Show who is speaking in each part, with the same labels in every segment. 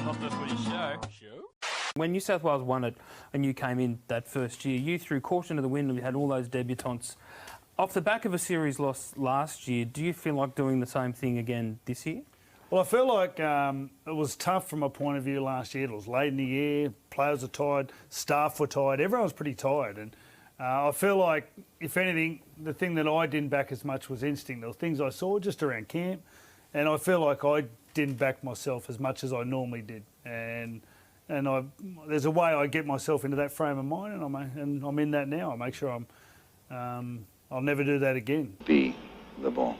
Speaker 1: Not the Footy Show.
Speaker 2: When New South Wales won it and you came in that first year, you threw caution to the wind and we had all those debutants. Off the back of a series loss last year, do you feel like doing the same thing again this year?
Speaker 3: Well, I feel like it was tough from a point of view last year. It was late in the year, players were tired, staff were tired, everyone was pretty tired. And I feel like, if anything, the thing that I didn't back as much was instinct. There were things I saw just around camp, and I feel like I didn't back myself as much as I normally did. And there's a way I get myself into that frame of mind, and I'm in that now. I make sure I'll never do that again.
Speaker 4: Be the ball.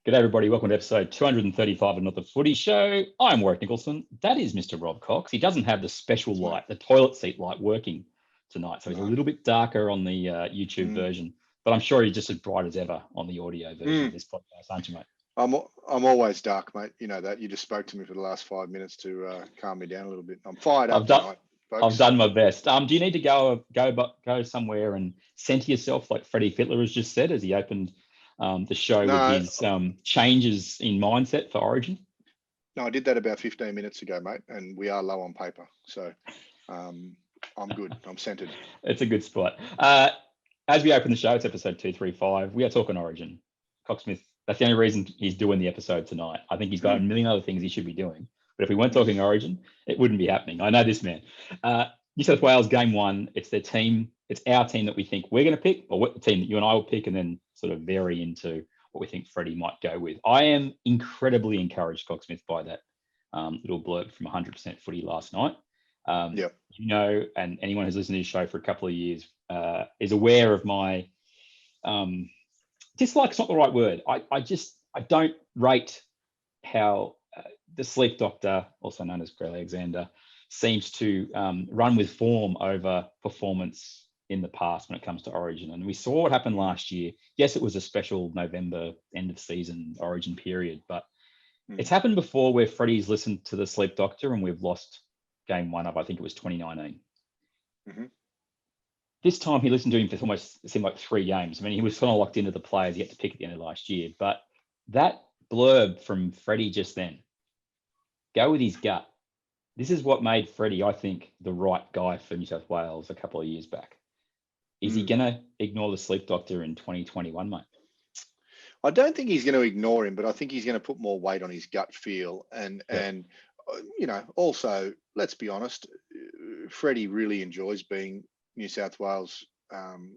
Speaker 5: G'day everybody, welcome to episode 235 of Not The Footy Show. I'm Warrick Nicolson. That is Mr. Robb Cox. He doesn't have the special light, the toilet seat light working tonight, so he's a little bit darker on the YouTube version, but I'm sure he's just as bright as ever on the audio version of this podcast, aren't you, mate?
Speaker 6: I'm always dark, mate. You know that. You just spoke to me for the last 5 minutes to calm me down a little bit. I'm fired up tonight, folks.
Speaker 5: I've done my best. Do you need to go somewhere and center yourself like Freddie Fittler has just said as he opened the show with his changes in mindset for Origin?
Speaker 6: No, I did that about 15 minutes ago, mate, and we are low on paper. So I'm good. I'm centered.
Speaker 5: It's a good spot. As we open the show, it's episode 235. We are talking Origin. Cocksmith, that's the only reason he's doing the episode tonight. I think he's got a million other things he should be doing. But if we weren't talking Origin, it wouldn't be happening. I know this man. New South Wales game one, it's their team. It's our team that we think we're going to pick, or what the team that you and I will pick, and then sort of vary into what we think Freddie might go with. I am incredibly encouraged, Cocksmith, by that little blurb from 100% Footy last night. You know, and anyone who's listened to this show for a couple of years is aware of my dislike's not the right word. I don't rate how the sleep doctor, also known as Greg Alexander, seems to run with form over performance in the past when it comes to Origin. And we saw what happened last year. Yes, it was a special November end of season Origin period, but it's happened before where Freddie's listened to the sleep doctor and we've lost game one of, I think it was 2019. This time he listened to him for almost, it seemed like 3 games. I mean, he was kind of locked into the players he had to pick at the end of last year, but that blurb from Freddie just then, go with his gut. This is what made Freddie, I think, the right guy for New South Wales a couple of years back. Is he going to ignore the sleep doctor in 2021, mate?
Speaker 6: I don't think he's going to ignore him, but I think he's going to put more weight on his gut feel. And you know, also, let's be honest, Freddie really enjoys being New South Wales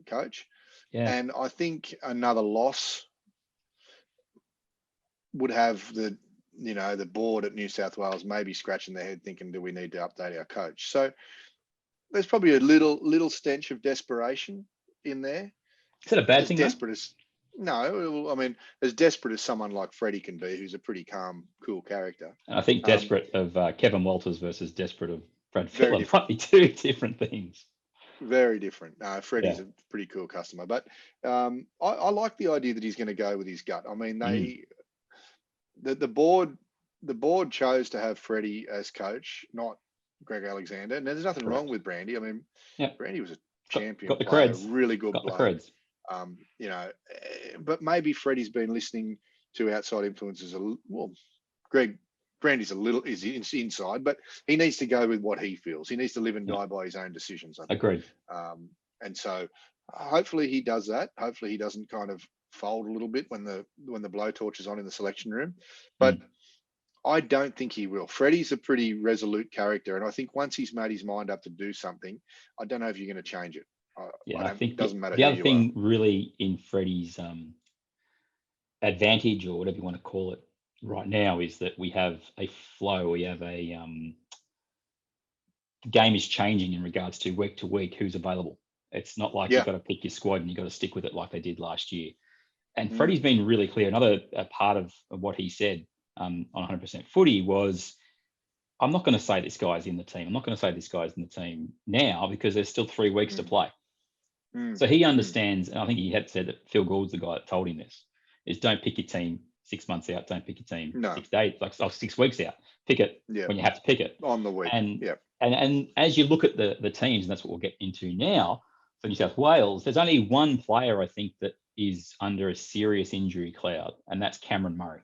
Speaker 6: coach. Yeah. And I think another loss would have the board at New South Wales maybe scratching their head thinking, do we need to update our coach? So there's probably a little stench of desperation in there.
Speaker 5: Is that a bad thing?
Speaker 6: No, I mean, as desperate as someone like Freddie can be, who's a pretty calm, cool character.
Speaker 5: And I think desperate of Kevin Walters versus desperate of Brad Fittler might be two different things.
Speaker 6: Very different. Freddie's a pretty cool customer, but I like the idea that he's going to go with his gut. I mean, the board chose to have Freddie as coach, not Greg Alexander. And there's nothing wrong with Brandy. I mean, Brandy was a champion,
Speaker 5: got the creds,
Speaker 6: really good
Speaker 5: got
Speaker 6: bloke.
Speaker 5: The creds.
Speaker 6: You know, but maybe Freddie's been listening to outside influences. Well, Brandy's is inside, but he needs to go with what he feels. He needs to live and die by his own decisions. I think.
Speaker 5: Agreed.
Speaker 6: And so hopefully he does that. Hopefully he doesn't kind of fold a little bit when the blowtorch is on in the selection room, but I don't think he will. Freddie's a pretty resolute character, and I think once he's made his mind up to do something, I don't know if you're going to change it.
Speaker 5: I think
Speaker 6: it doesn't matter.
Speaker 5: The other thing really in Freddie's advantage, or whatever you want to call it, right now is that we have a flow. We have a the game is changing in regards to week who's available. It's not like you've got to pick your squad and you've got to stick with it like they did last year. And Freddie's been really clear. Another part of what he said on 100% Footy was, I'm not going to say this guy's in the team. I'm not going to say this guy's in the team now because there's still 3 weeks to play. So he understands, and I think he had said that Phil Gould's the guy that told him this, is don't pick your team 6 months out, don't pick your team.
Speaker 6: No.
Speaker 5: 6 days, like 6 weeks out, pick it when you have to pick it.
Speaker 6: On the week.
Speaker 5: And as you look at the teams, and that's what we'll get into now for New South Wales, there's only one player I think that is under a serious injury cloud, and that's Cameron Murray.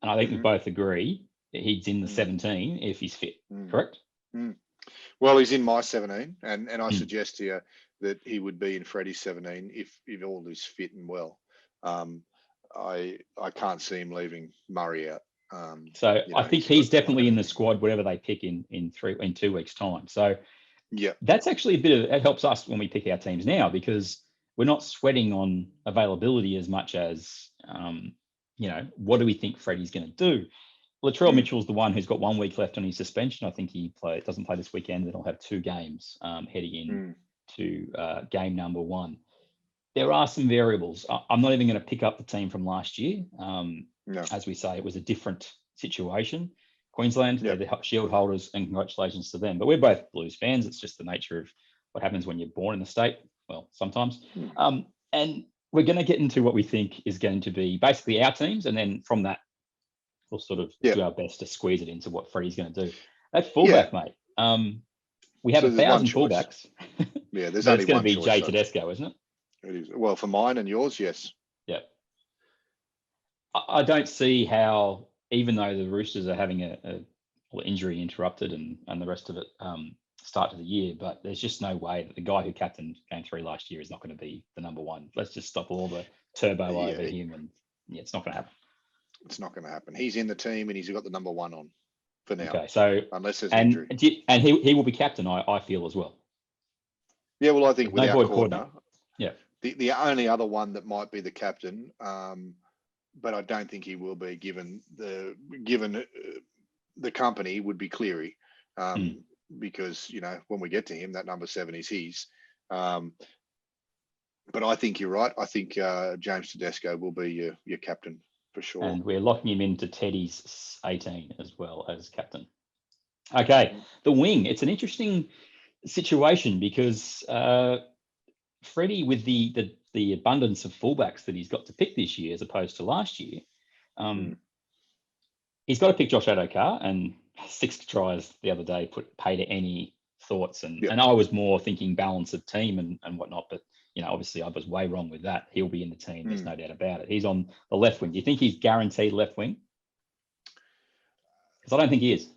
Speaker 5: And I think we both agree that he's in the 17 if he's fit, correct?
Speaker 6: Well, he's in my 17, and I suggest to you that he would be in Freddie's 17 if all is fit and well. I can't see him leaving Murray out.
Speaker 5: So I think he's definitely in the squad, whatever they pick in 2 weeks' time. So that's actually it helps us when we pick our teams now, because we're not sweating on availability as much as, what do we think Freddie's going to do? Latrell Mitchell's the one who's got 1 week left on his suspension. I think he doesn't play this weekend, and he'll have 2 games heading in to game number 1. There are some variables. I'm not even going to pick up the team from last year. As we say, it was a different situation. Queensland, they're the shield holders, and congratulations to them. But we're both Blues fans. It's just the nature of what happens when you're born in the state. Well, sometimes. And we're going to get into what we think is going to be basically our teams, and then from that, we'll sort of do our best to squeeze it into what Freddie's going to do. That fullback, mate. We have 1,000 fullbacks.
Speaker 6: There's
Speaker 5: only
Speaker 6: one. It's
Speaker 5: going to be Jay Tedesco, isn't it?
Speaker 6: It is. Well, for mine and yours, yes.
Speaker 5: Yeah. I don't see how, even though the Roosters are having a injury interrupted and the rest of it start to the year, but there's just no way that the guy who captained Game 3 last year is not going to be the number 1. Let's just stop all the turbo over him, and it's not going to happen. It's
Speaker 6: not going to happen. He's in the team and he's got the number 1 on for now.
Speaker 5: Okay, so
Speaker 6: unless there's an injury,
Speaker 5: and he will be captain, I feel as well.
Speaker 6: Yeah, well, I think
Speaker 5: there's
Speaker 6: without
Speaker 5: no Cordner,
Speaker 6: the only other one that might be the captain, but I don't think he will be given the company would be Cleary, because when we get to him, that number 7 is his. But I think you're right. I think James Tedesco will be your captain for sure.
Speaker 5: And we're locking him into Teddy's 18 as well as captain. Okay, the wing. It's an interesting situation because Freddie, with the abundance of fullbacks that he's got to pick this year as opposed to last year, he's got to pick Josh Adokar, and 6 tries the other day paid any thoughts. And I was more thinking balance of team and whatnot, but obviously I was way wrong with that. He'll be in the team. There's no doubt about it. He's on the left wing. Do you think he's guaranteed left wing? Because I don't think he is.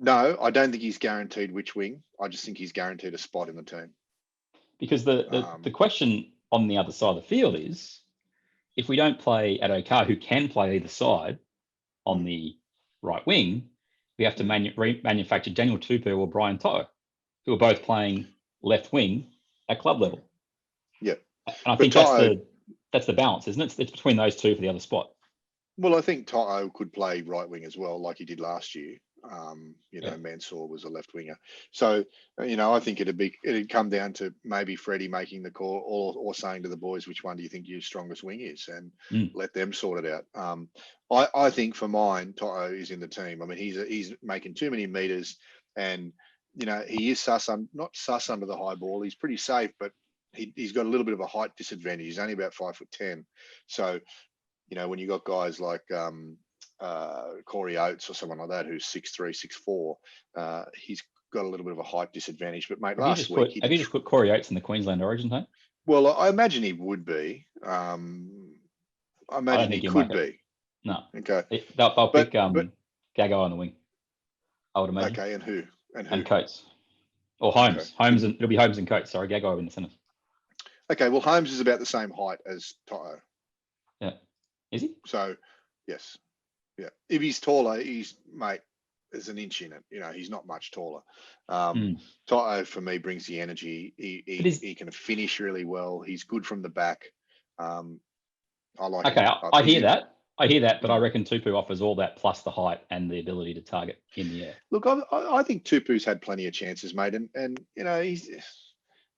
Speaker 6: No, I don't think he's guaranteed which wing. I just think he's guaranteed a spot in the team.
Speaker 5: Because the question on the other side of the field is, if we don't play Adokar, who can play either side on the right wing, we have to manufacture Daniel Tupou or Brian To'o, who are both playing left wing at club level.
Speaker 6: Yeah.
Speaker 5: And I think that's the balance, isn't it? It's between those two for the other spot.
Speaker 6: Well, I think To'o could play right wing as well, like he did last year. Mansour was a left winger. So, I think it'd come down to maybe Freddie making the call or saying to the boys, which one do you think your strongest wing is, and let them sort it out. I think for mine, To'o is in the team. I mean, he's making too many meters, and he is not sus under the high ball. He's pretty safe, but he's got a little bit of a height disadvantage. He's only about 5'10". So, when you got guys like Corey Oates or someone like that who's 6'3", 6'4", he's got a little bit of a height disadvantage. But mate,
Speaker 5: have you just put Corey Oates in the Queensland Origin team?
Speaker 6: Well, I imagine he would be. I imagine he could be.
Speaker 5: No.
Speaker 6: Okay.
Speaker 5: They'll pick Gagai on the wing, I would imagine.
Speaker 6: Okay, and who?
Speaker 5: And Coates. Or Holmes.
Speaker 6: Okay.
Speaker 5: It'll be Holmes and Coates. Sorry, Gagai in the centre.
Speaker 6: Okay, well, Holmes is about the same height as To'o.
Speaker 5: Yeah. Is he?
Speaker 6: So, yes. Yeah. If he's taller, there's an inch in it. He's not much taller. To'o, for me, brings the energy. He can finish really well. He's good from the back. I like him.
Speaker 5: I hear that. I hear that, but I reckon Tupou offers all that plus the height and the ability to target in the air.
Speaker 6: Look, I think Tupou's had plenty of chances, mate, and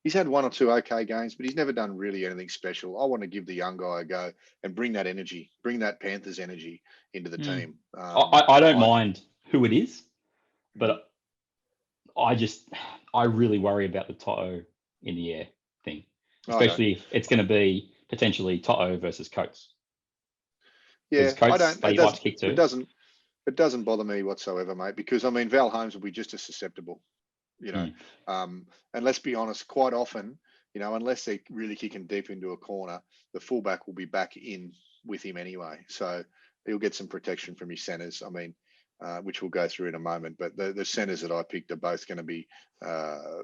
Speaker 6: he's had 1 or 2 okay games, but he's never done really anything special. I want to give the young guy a go and bring that energy, bring that Panthers energy into the team.
Speaker 5: I don't mind who it is, but I really worry about the To'o in the air thing, especially if it's going to be potentially Toto versus Coates.
Speaker 6: Yeah,
Speaker 5: Because Coates,
Speaker 6: I don't.
Speaker 5: they like to kick too.
Speaker 6: It doesn't bother me whatsoever, mate. Because I mean, Val Holmes will be just as susceptible. And let's be honest, quite often, unless they're really kicking deep into a corner, the fullback will be back in with him anyway. So he'll get some protection from his centres. I mean, which we'll go through in a moment. But the centres that I picked are both going to be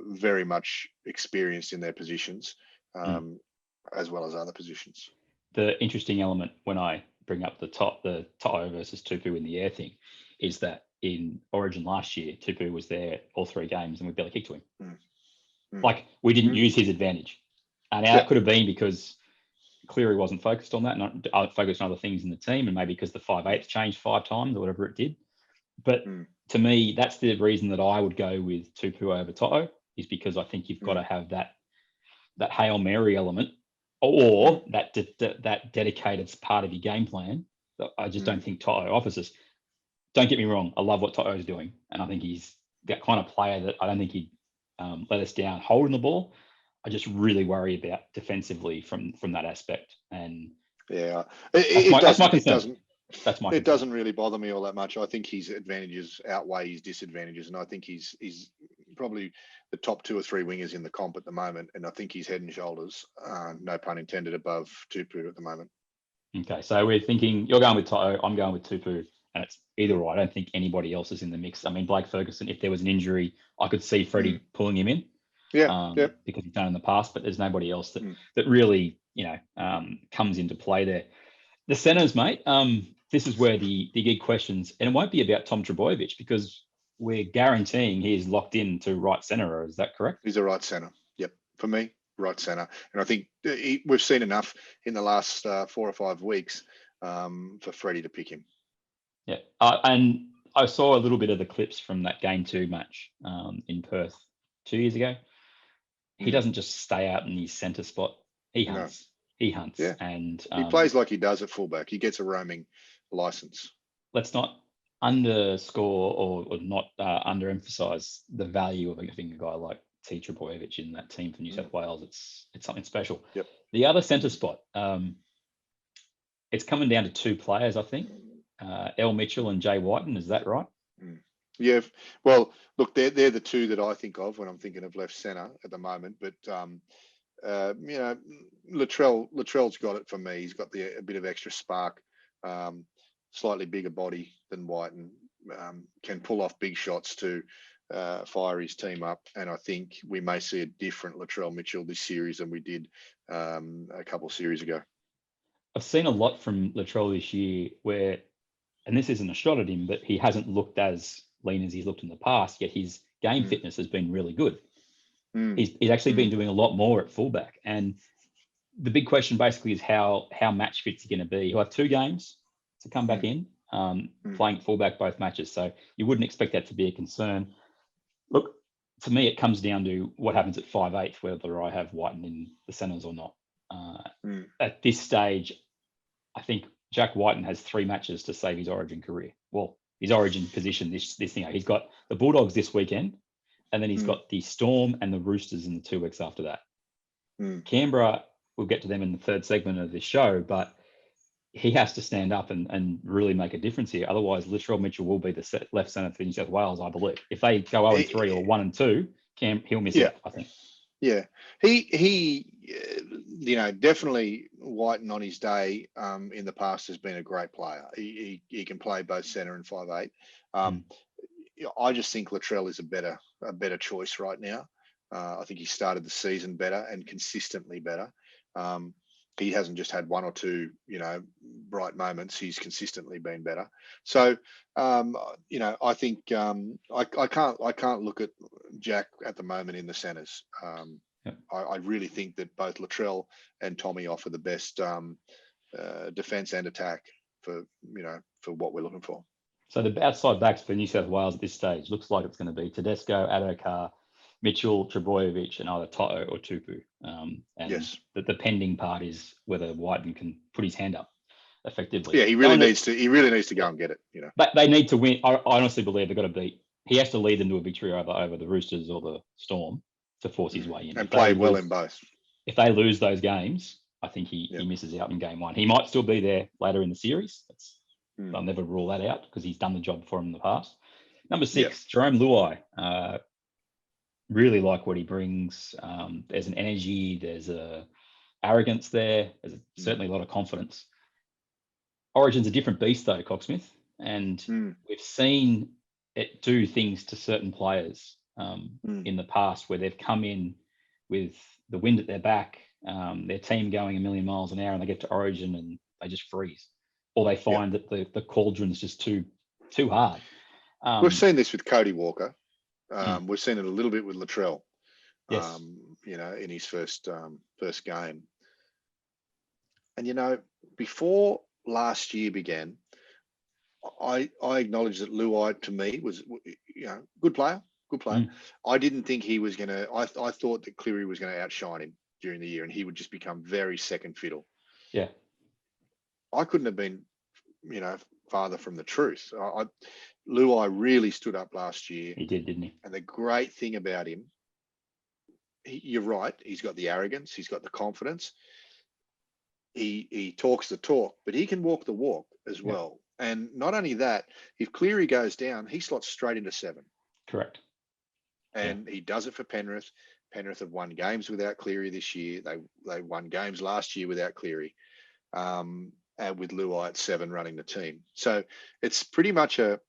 Speaker 6: very much experienced in their positions, as well as other positions.
Speaker 5: The interesting element when I bring up the Toto versus Tupu in the air thing is that in Origin last year, Tupu was there all 3 games and we barely kicked to him. Like, we didn't use his advantage. And now it could have been because Cleary wasn't focused on that, not focused on other things in the team, and maybe because the 5/8 changed 5 times or whatever it did. But to me, that's the reason that I would go with Tupu over Toto, is because I think you've got to have that Hail Mary element, or that dedicated part of your game plan that I just don't think Toto offers us. Don't get me wrong, I love what Toto's doing, and I think he's that kind of player that I don't think he'd let us down holding the ball. I just really worry about defensively from that aspect. And
Speaker 6: yeah,
Speaker 5: that's my concern.
Speaker 6: It doesn't really bother me all that much. I think his advantages outweigh his disadvantages, and I think he's probably the top 2 or 3 wingers in the comp at the moment, and I think he's head and shoulders, no pun intended, above Tupu at the moment.
Speaker 5: Okay, so we're thinking you're going with Toto, I'm going with Tupu, and it's either or. I don't think anybody else is in the mix. I mean, Blake Ferguson, if there was an injury, I could see Freddie pulling him in. Because he's done in the past, but there's nobody else that really, comes into play there. The centres, mate, this is where the big questions, and it won't be about Tom Trbojevic because we're guaranteeing he is locked in to right centre. Is that correct?
Speaker 6: He's a right centre. Yep. For me, right centre. And I think we've seen enough in the last 4 or 5 weeks for Freddie to pick him.
Speaker 5: Yeah. And I saw a little bit of the clips from that Game 2 match in Perth 2 years ago. He doesn't just stay out in his centre spot. He hunts. No. He hunts.
Speaker 6: Yeah.
Speaker 5: And
Speaker 6: he plays like he does at fullback. He gets a roaming license.
Speaker 5: Let's not underscore or not underemphasize the value of having a guy like T. Trbojevic in that team for New South Wales. It's something special.
Speaker 6: Yep.
Speaker 5: The other centre spot, it's coming down to 2 players, I think. El Mitchell and Jay Whiten. Is that right?
Speaker 6: Yeah, well, look, they're the 2 that I think of when I'm thinking of left centre at the moment. But Latrell's got it for me. He's got a bit of extra spark, slightly bigger body than Whiten, can pull off big shots to fire his team up. And I think we may see a different Latrell Mitchell this series than we did a couple of series ago.
Speaker 5: I've seen a lot from Latrell this year where, and this isn't a shot at him, but he hasn't looked as lean as he's looked in the past, yet his game fitness has been really good. He's actually been doing a lot more at fullback. And the big question basically is how match fit's he going to be. He'll have 2 games to come back in, playing fullback both matches. So you wouldn't expect that to be a concern. Look, for me, it comes down to what happens at 5/8, whether I have Whiten in the centres or not. At this stage, I think Jack Whiten has 3 matches to save his Origin career. Well, his Origin position this thing. He's got the Bulldogs this weekend, and then he's got the Storm and the Roosters in the 2 weeks after that. Canberra, we'll get to them in the 3rd segment of this show, but he has to stand up and really make a difference here. Otherwise, Latrell Mitchell will be the left centre for New South Wales, I believe. If they go 0-3 or 1-2, he'll miss it, I think.
Speaker 6: Yeah, he definitely Whiten on his day in the past has been a great player. He can play both centre and 5/8. I just think Latrell is a better choice right now. I think he started the season better and consistently better. He hasn't just had 1 or 2, bright moments. He's consistently been better. So, I think I can't look at Jack at the moment in the centres. I really think that both Latrell and Tommy offer the best defence and attack for what we're looking for.
Speaker 5: So the outside backs for New South Wales at this stage looks like it's going to be Tedesco, Adokar, Mitchell, Trbojevic, and either Toto or Tupu. And
Speaker 6: yes.
Speaker 5: The pending part is whether Whiten can put his hand up effectively.
Speaker 6: Yeah, he really needs to go and get it.
Speaker 5: But they need to win. I honestly believe they've got to beat. He has to lead them to a victory over the Roosters or the Storm to force his way in.
Speaker 6: And play well in both.
Speaker 5: If they lose those games, I think he misses out in game one. He might still be there later in the series. I'll never rule that out because he's done the job for him in the past. Number 6, Jarome Luai. Really like what he brings. There's an energy, there's a arrogance there. There's certainly a lot of confidence. Origin's a different beast though, Cocksmith, and we've seen it do things to certain players in the past where they've come in with the wind at their back, their team going a million miles an hour, and they get to Origin and they just freeze, or they find that the cauldron's just too hard.
Speaker 6: We've seen this with Cody Walker. We've seen it a little bit with Latrell.
Speaker 5: Yes.
Speaker 6: In his first game. And before last year began, I acknowledge that Luai to me was good player. I didn't think he was going to. I thought that Cleary was going to outshine him during the year, and he would just become very second fiddle.
Speaker 5: Yeah,
Speaker 6: I couldn't have been, farther from the truth. Luai really stood up last year.
Speaker 5: he did, didn't he?
Speaker 6: And the great thing about him, you're right. He's got the arrogance. He's got the confidence. He talks the talk, but he can walk the walk as well. And not only that, if Cleary goes down, he slots straight into 7.
Speaker 5: Correct.
Speaker 6: And he does it for Penrith. Penrith have won games without Cleary this year. They won games last year without Cleary, and with Luai at 7 running the team. So it's pretty much a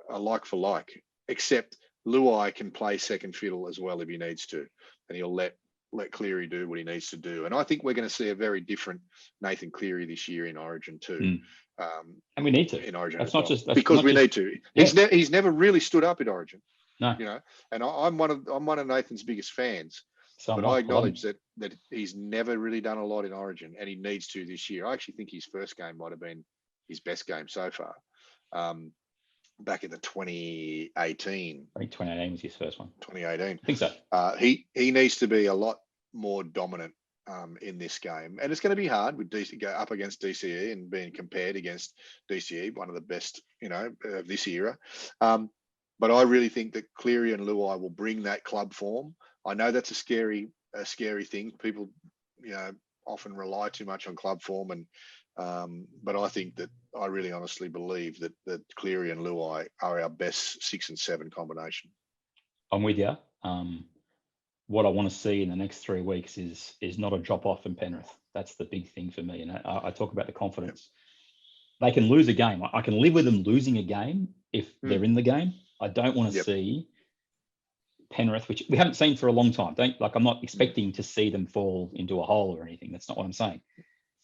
Speaker 6: like for like, except Luai can play second fiddle as well if he needs to, and he'll let Cleary do what he needs to do. And I think we're going to see a very different Nathan Cleary this year in Origin too.
Speaker 5: And we need to
Speaker 6: in Origin.
Speaker 5: That's not just
Speaker 6: because we need to. He's never really stood up in Origin.
Speaker 5: No.
Speaker 6: And I'm one of Nathan's biggest fans.
Speaker 5: So
Speaker 6: but I acknowledge that he's never really done a lot in Origin, and he needs to this year. I actually think his first game might have been his best game so far. Back in the 2018.
Speaker 5: I think 2018 was his first one.
Speaker 6: 2018.
Speaker 5: I think so.
Speaker 6: He needs to be a lot more dominant in this game, and it's going to be hard with go up against DCE and being compared against DCE, one of the best of this era. But I really think that Cleary and Luai will bring that club form. I know that's a scary thing. People often rely too much on club form, and but I think that I really honestly believe that Cleary and Luai are our best 6 and 7 combination.
Speaker 5: I'm with you. What I want to see in the next 3 weeks is not a drop off in Penrith. That's the big thing for me. And I talk about the confidence. They can lose a game. I can live with them losing a game if they're in the game. I don't want to see Penrith, which we haven't seen for a long time. I'm not expecting to see them fall into a hole or anything. That's not what I'm saying.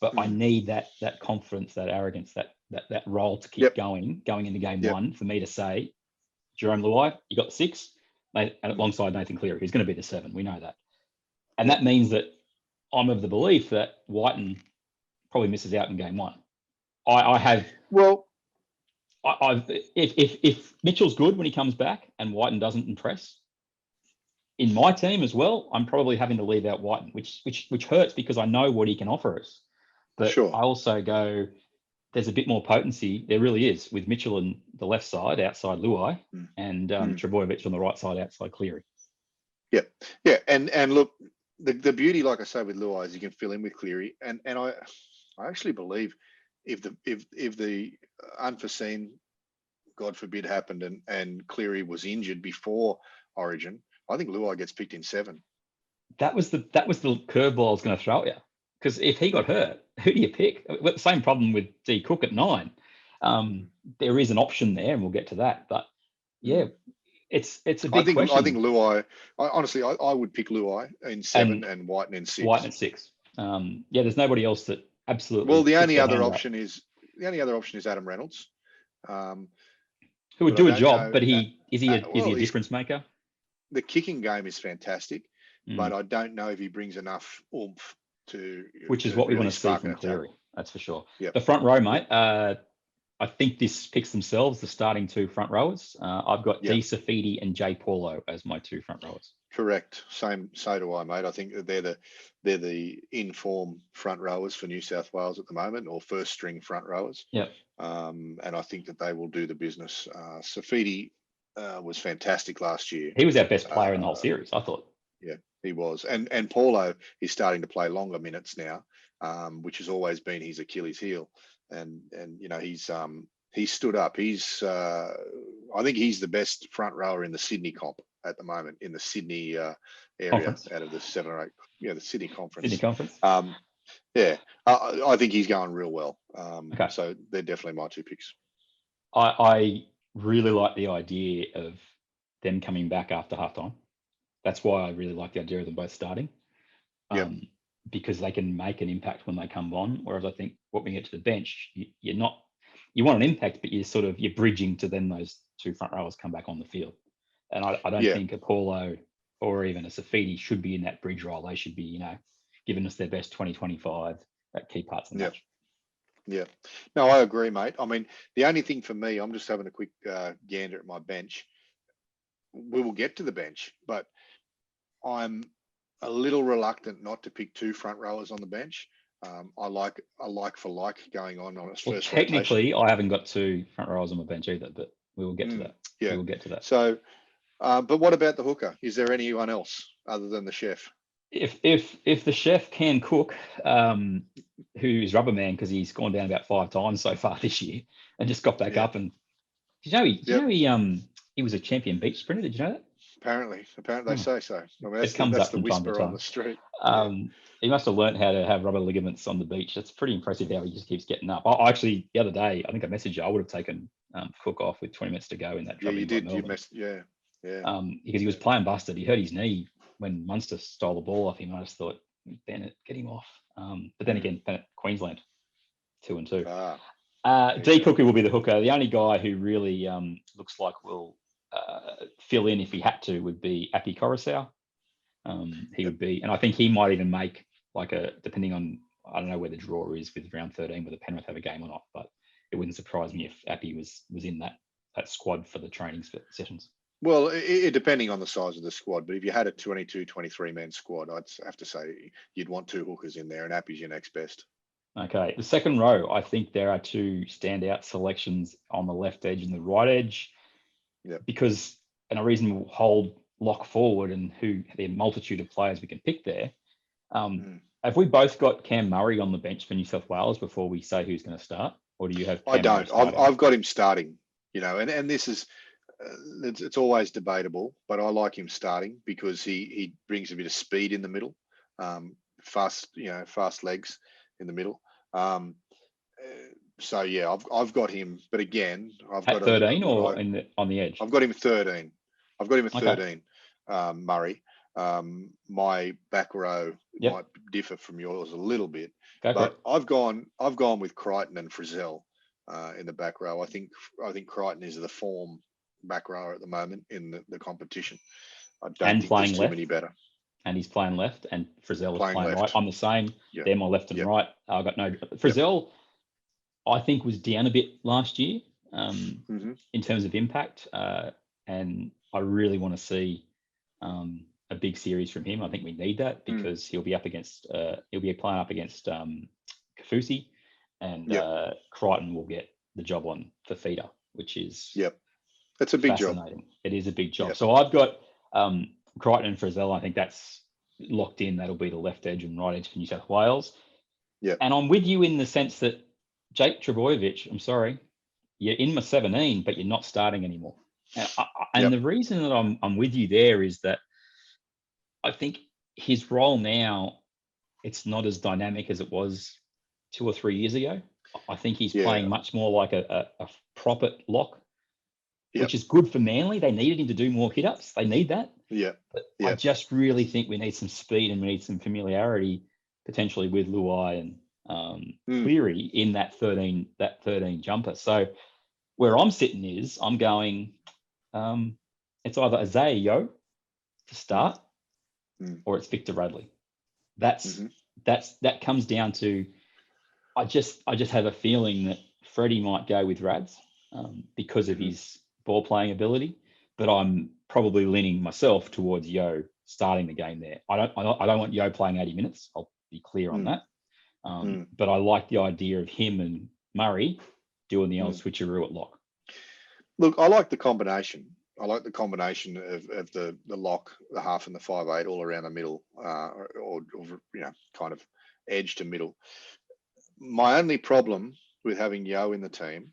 Speaker 5: But I need that confidence, that arrogance, that role to keep going into game one for me to say, Jarome Luai, you got the 6, and alongside Nathan Cleary, who's going to be the 7. We know that. And that means that I'm of the belief that Whiten probably misses out in game 1. If Mitchell's good when he comes back and Whiten doesn't impress, in my team as well, I'm probably having to leave out Whiten, which hurts because I know what he can offer us. But I also go, there's a bit more potency. There really is with Mitchell on the left side, outside Luai, and Trebojevic on the right side, outside Cleary.
Speaker 6: Yeah. And look, the beauty, like I say, with Luai is you can fill in with Cleary, and I actually believe if the unforeseen, God forbid, happened and Cleary was injured before Origin, I think Luai gets picked in 7.
Speaker 5: That was the curveball I was going to throw at you. Because if he got hurt, who do you pick? Same problem with D Cook at 9. There is an option there, and we'll get to that. But it's a big question.
Speaker 6: I think Luai. Honestly, I would pick Luai in 7 and Whiten in 6.
Speaker 5: Whiten at 6. There's nobody else that absolutely.
Speaker 6: Well, the only other option is Adam Reynolds,
Speaker 5: who would do a job, but is he a difference maker?
Speaker 6: The kicking game is fantastic, but I don't know if he brings enough oomph
Speaker 5: which is what we want to see from Cleary. That's for sure.
Speaker 6: Yep.
Speaker 5: The front row, mate. I think this picks themselves, the starting 2 front rowers. I've got D Safidi and Jay Paulo as my 2 front rowers.
Speaker 6: Correct. So do I, mate. I think that they're the in-form front rowers for New South Wales at the moment, or first string front rowers.
Speaker 5: Yeah.
Speaker 6: And I think that they will do the business. Safidi was fantastic last year.
Speaker 5: He was our best player in the whole series, I thought.
Speaker 6: He was, and Paulo is starting to play longer minutes now, which has always been his Achilles heel, and you know he's stood up. I think he's the best front rower in the Sydney comp at the moment, in the Sydney area
Speaker 5: Conference.
Speaker 6: out of the 7 or 8, the Sydney conference.
Speaker 5: Sydney Conference.
Speaker 6: I think he's going real well.
Speaker 5: Okay.
Speaker 6: So they're definitely my 2 picks.
Speaker 5: I really like the idea of them coming back after halftime. That's why I really like the idea of them both starting.
Speaker 6: Yep.
Speaker 5: Because they can make an impact when they come on. Whereas I think when we get to the bench, you want an impact, but you're bridging to then those 2 front rowers come back on the field. And I don't think a Paulo or even a Safidi should be in that bridge role. They should be, giving us their best 20-25 at key parts of the match.
Speaker 6: Yeah. No, I agree, mate. I mean, the only thing for me, I'm just having a quick gander at my bench. We will get to the bench, but I'm a little reluctant not to pick 2 front rowers on the bench. I like for like going on its first
Speaker 5: technically,
Speaker 6: rotation.
Speaker 5: I haven't got 2 front rowers on my bench either, but we will get to that.
Speaker 6: Yeah,
Speaker 5: we will get to that.
Speaker 6: So, but what about the hooker? Is there anyone else other than the chef?
Speaker 5: If the chef can cook, who's rubber man because he's gone down about 5 times so far this year and just got back up, and he was a champion beach sprinter. Did you know that?
Speaker 6: Apparently they say so. I mean,
Speaker 5: it comes
Speaker 6: that's
Speaker 5: up
Speaker 6: the
Speaker 5: from time to
Speaker 6: whisper
Speaker 5: time
Speaker 6: on the street.
Speaker 5: He must have learned how to have rubber ligaments on the beach. It's pretty impressive how he just keeps getting up. I actually, the other day, I think I messaged you, I would have taken Cook off with 20 minutes to go in that.
Speaker 6: Yeah, you did.
Speaker 5: Because
Speaker 6: Yeah.
Speaker 5: he was playing busted. He hurt his knee when Munster stole the ball off him. I just thought, Bennett, get him off. But then again, Bennett, Queensland, 2 and 2. D Cookie will be the hooker. The only guy who really looks like will fill in if he had to would be Api Coruscant. He would be, and I think he might even make depending on, I don't know where the draw is with round 13, whether Penrith have a game or not, but it wouldn't surprise me if Api was in that squad for the training sessions.
Speaker 6: Well, it depending on the size of the squad, but if you had a 22, 23 man squad, I'd have to say you'd want 2 hookers in there, and Api's your next best.
Speaker 5: Okay, the second row, I think there are 2 standout selections on the left edge and the right edge.
Speaker 6: Yeah.
Speaker 5: Because, and a reasonable hold lock forward and the multitude of players we can pick there. Have we both got Cam Murray on the bench for New South Wales before we say who's going to start, or do you have?
Speaker 6: I don't. I've got him starting. And this is it's always debatable, but I like him starting because he brings a bit of speed in the middle, fast legs in the middle. So yeah, I've got him, but again, I've got
Speaker 5: 13 or on the edge.
Speaker 6: I've got him 13. I've got him at 13.
Speaker 5: Okay.
Speaker 6: Murray. My back row might differ from yours a little bit, but I've gone with Crichton and Frizzell in the back row. I think Crichton is the form back rower at the moment in the competition. I don't think there's too many better.
Speaker 5: And he's playing left, and Frizzell is playing
Speaker 6: left.
Speaker 5: right. I'm the same.
Speaker 6: Yep.
Speaker 5: They're my left and right. I've got no Frizzell. I think was down a bit last year in terms of impact, and I really want to see a big series from him. I think we need that because he'll be playing up against Kafusi, and Crichton will get the job on for feeder, which is
Speaker 6: that's a big job.
Speaker 5: It is a big job. So I've got Crichton and Frizzell. I think that's locked in. That'll be the left edge and right edge for New South Wales. Yeah, and I'm with you in the sense that Jake Trbojevic, I'm sorry, you're in my 17, but you're not starting anymore. And the reason that I'm with you there is that I think his role now, it's not as dynamic as it was 2 or 3 years ago. I think he's playing much more like a proper lock, which is good for Manly. They needed him to do more hit-ups. They need that. But I just really think we need some speed and we need some familiarity potentially with Luai and Cleary in that 13 jumper. So where I'm sitting is I'm going, it's either Isaiah Yeo to start or it's Victor Radley. That comes down to, I just have a feeling that Freddie might go with Rads because of his ball playing ability, but I'm probably leaning myself towards Yeo starting the game there. I don't want Yeo playing 80 minutes. I'll be clear on that. But I like the idea of him and Murray doing the old switcheroo at lock.
Speaker 6: Look, I like the combination. I like the combination of the lock, the half, and the 5'8" all around the middle, or kind of edge to middle. My only problem with having Yo in the team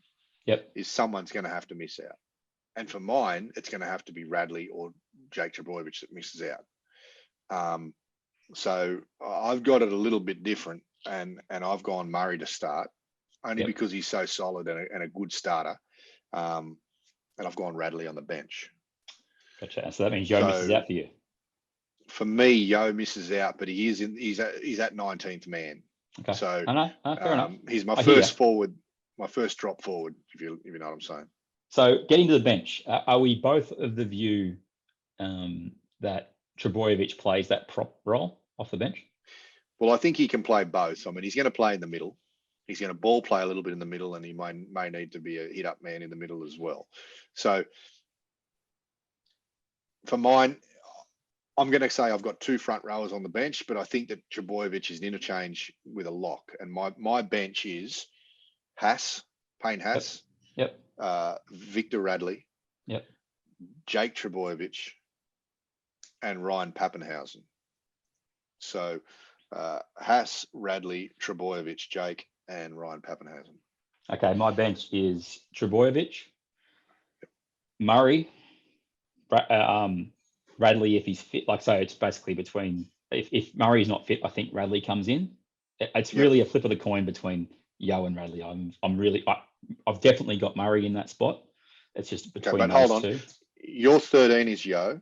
Speaker 6: is someone's going to have to miss out. And for mine, it's going to have to be Radley or Jake Trbojevic that misses out. So I've got it a little bit different, and I've gone Murray to start, only because he's so solid and a good starter. And I've gone Radley on the bench.
Speaker 5: Gotcha. So that means Yo misses out for you.
Speaker 6: For me, Yo misses out, but he's at 19th man.
Speaker 5: Okay.
Speaker 6: So
Speaker 5: fair enough.
Speaker 6: He's my first forward, my first drop forward, if you know what I'm saying.
Speaker 5: So getting to the bench, are we both of the view that Trbojevic plays that prop role off the bench?
Speaker 6: Well, I think he can play both. I mean, he's going to play in the middle. He's going to ball play a little bit in the middle, and he may need to be a hit-up man in the middle as well. So for mine, I'm going to say I've got two front rowers on the bench, but I think that Trbojevic is an interchange with a lock. And my bench is Payne Haas, Victor Radley, Jake Trbojevic, and Ryan Pappenhausen. So Haas, Radley, Trbojevic, Jake, and Ryan Pappenhausen.
Speaker 5: Okay, my bench is Trbojevic, Murray, Radley if he's fit. Like, so it's basically between, if Murray's not fit, I think Radley comes in. It's really a flip of the coin between Yo and Radley. I've definitely got Murray in that spot. It's just between those two.
Speaker 6: Your 13 is Yo.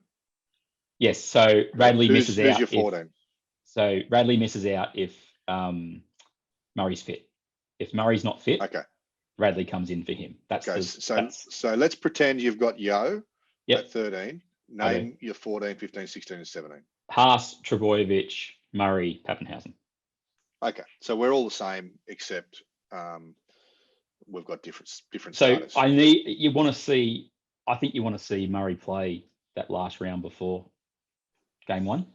Speaker 5: Yes, so Radley misses out.
Speaker 6: Who's your 14?
Speaker 5: So Radley misses out if Murray's fit. If Murray's not fit, Radley comes in for him. So
Speaker 6: let's pretend you've got Yo at 13. Name your 14, 15, 16, and 17.
Speaker 5: Haas, Trbojevic, Murray, Pappenhausen.
Speaker 6: Okay, so we're all the same, except we've got different
Speaker 5: so
Speaker 6: starters.
Speaker 5: I think you want to see Murray play that last round before game one,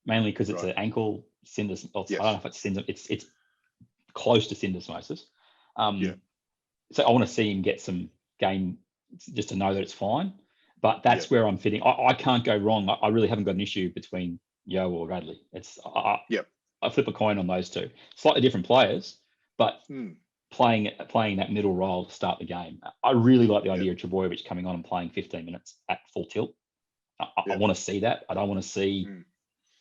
Speaker 5: mainly because it's an ankle syndesmosis. I don't know if it's syndesmosis. It's close to syndesmosis. So I want to see him get some game just to know that it's fine. But that's where I'm fitting. I can't go wrong. I really haven't got an issue between Yo or Radley. I flip a coin on those two. Slightly different players, but playing that middle role to start the game. I really like the idea of Trbojevic coming on and playing 15 minutes at full tilt. I want to see that. I don't want to see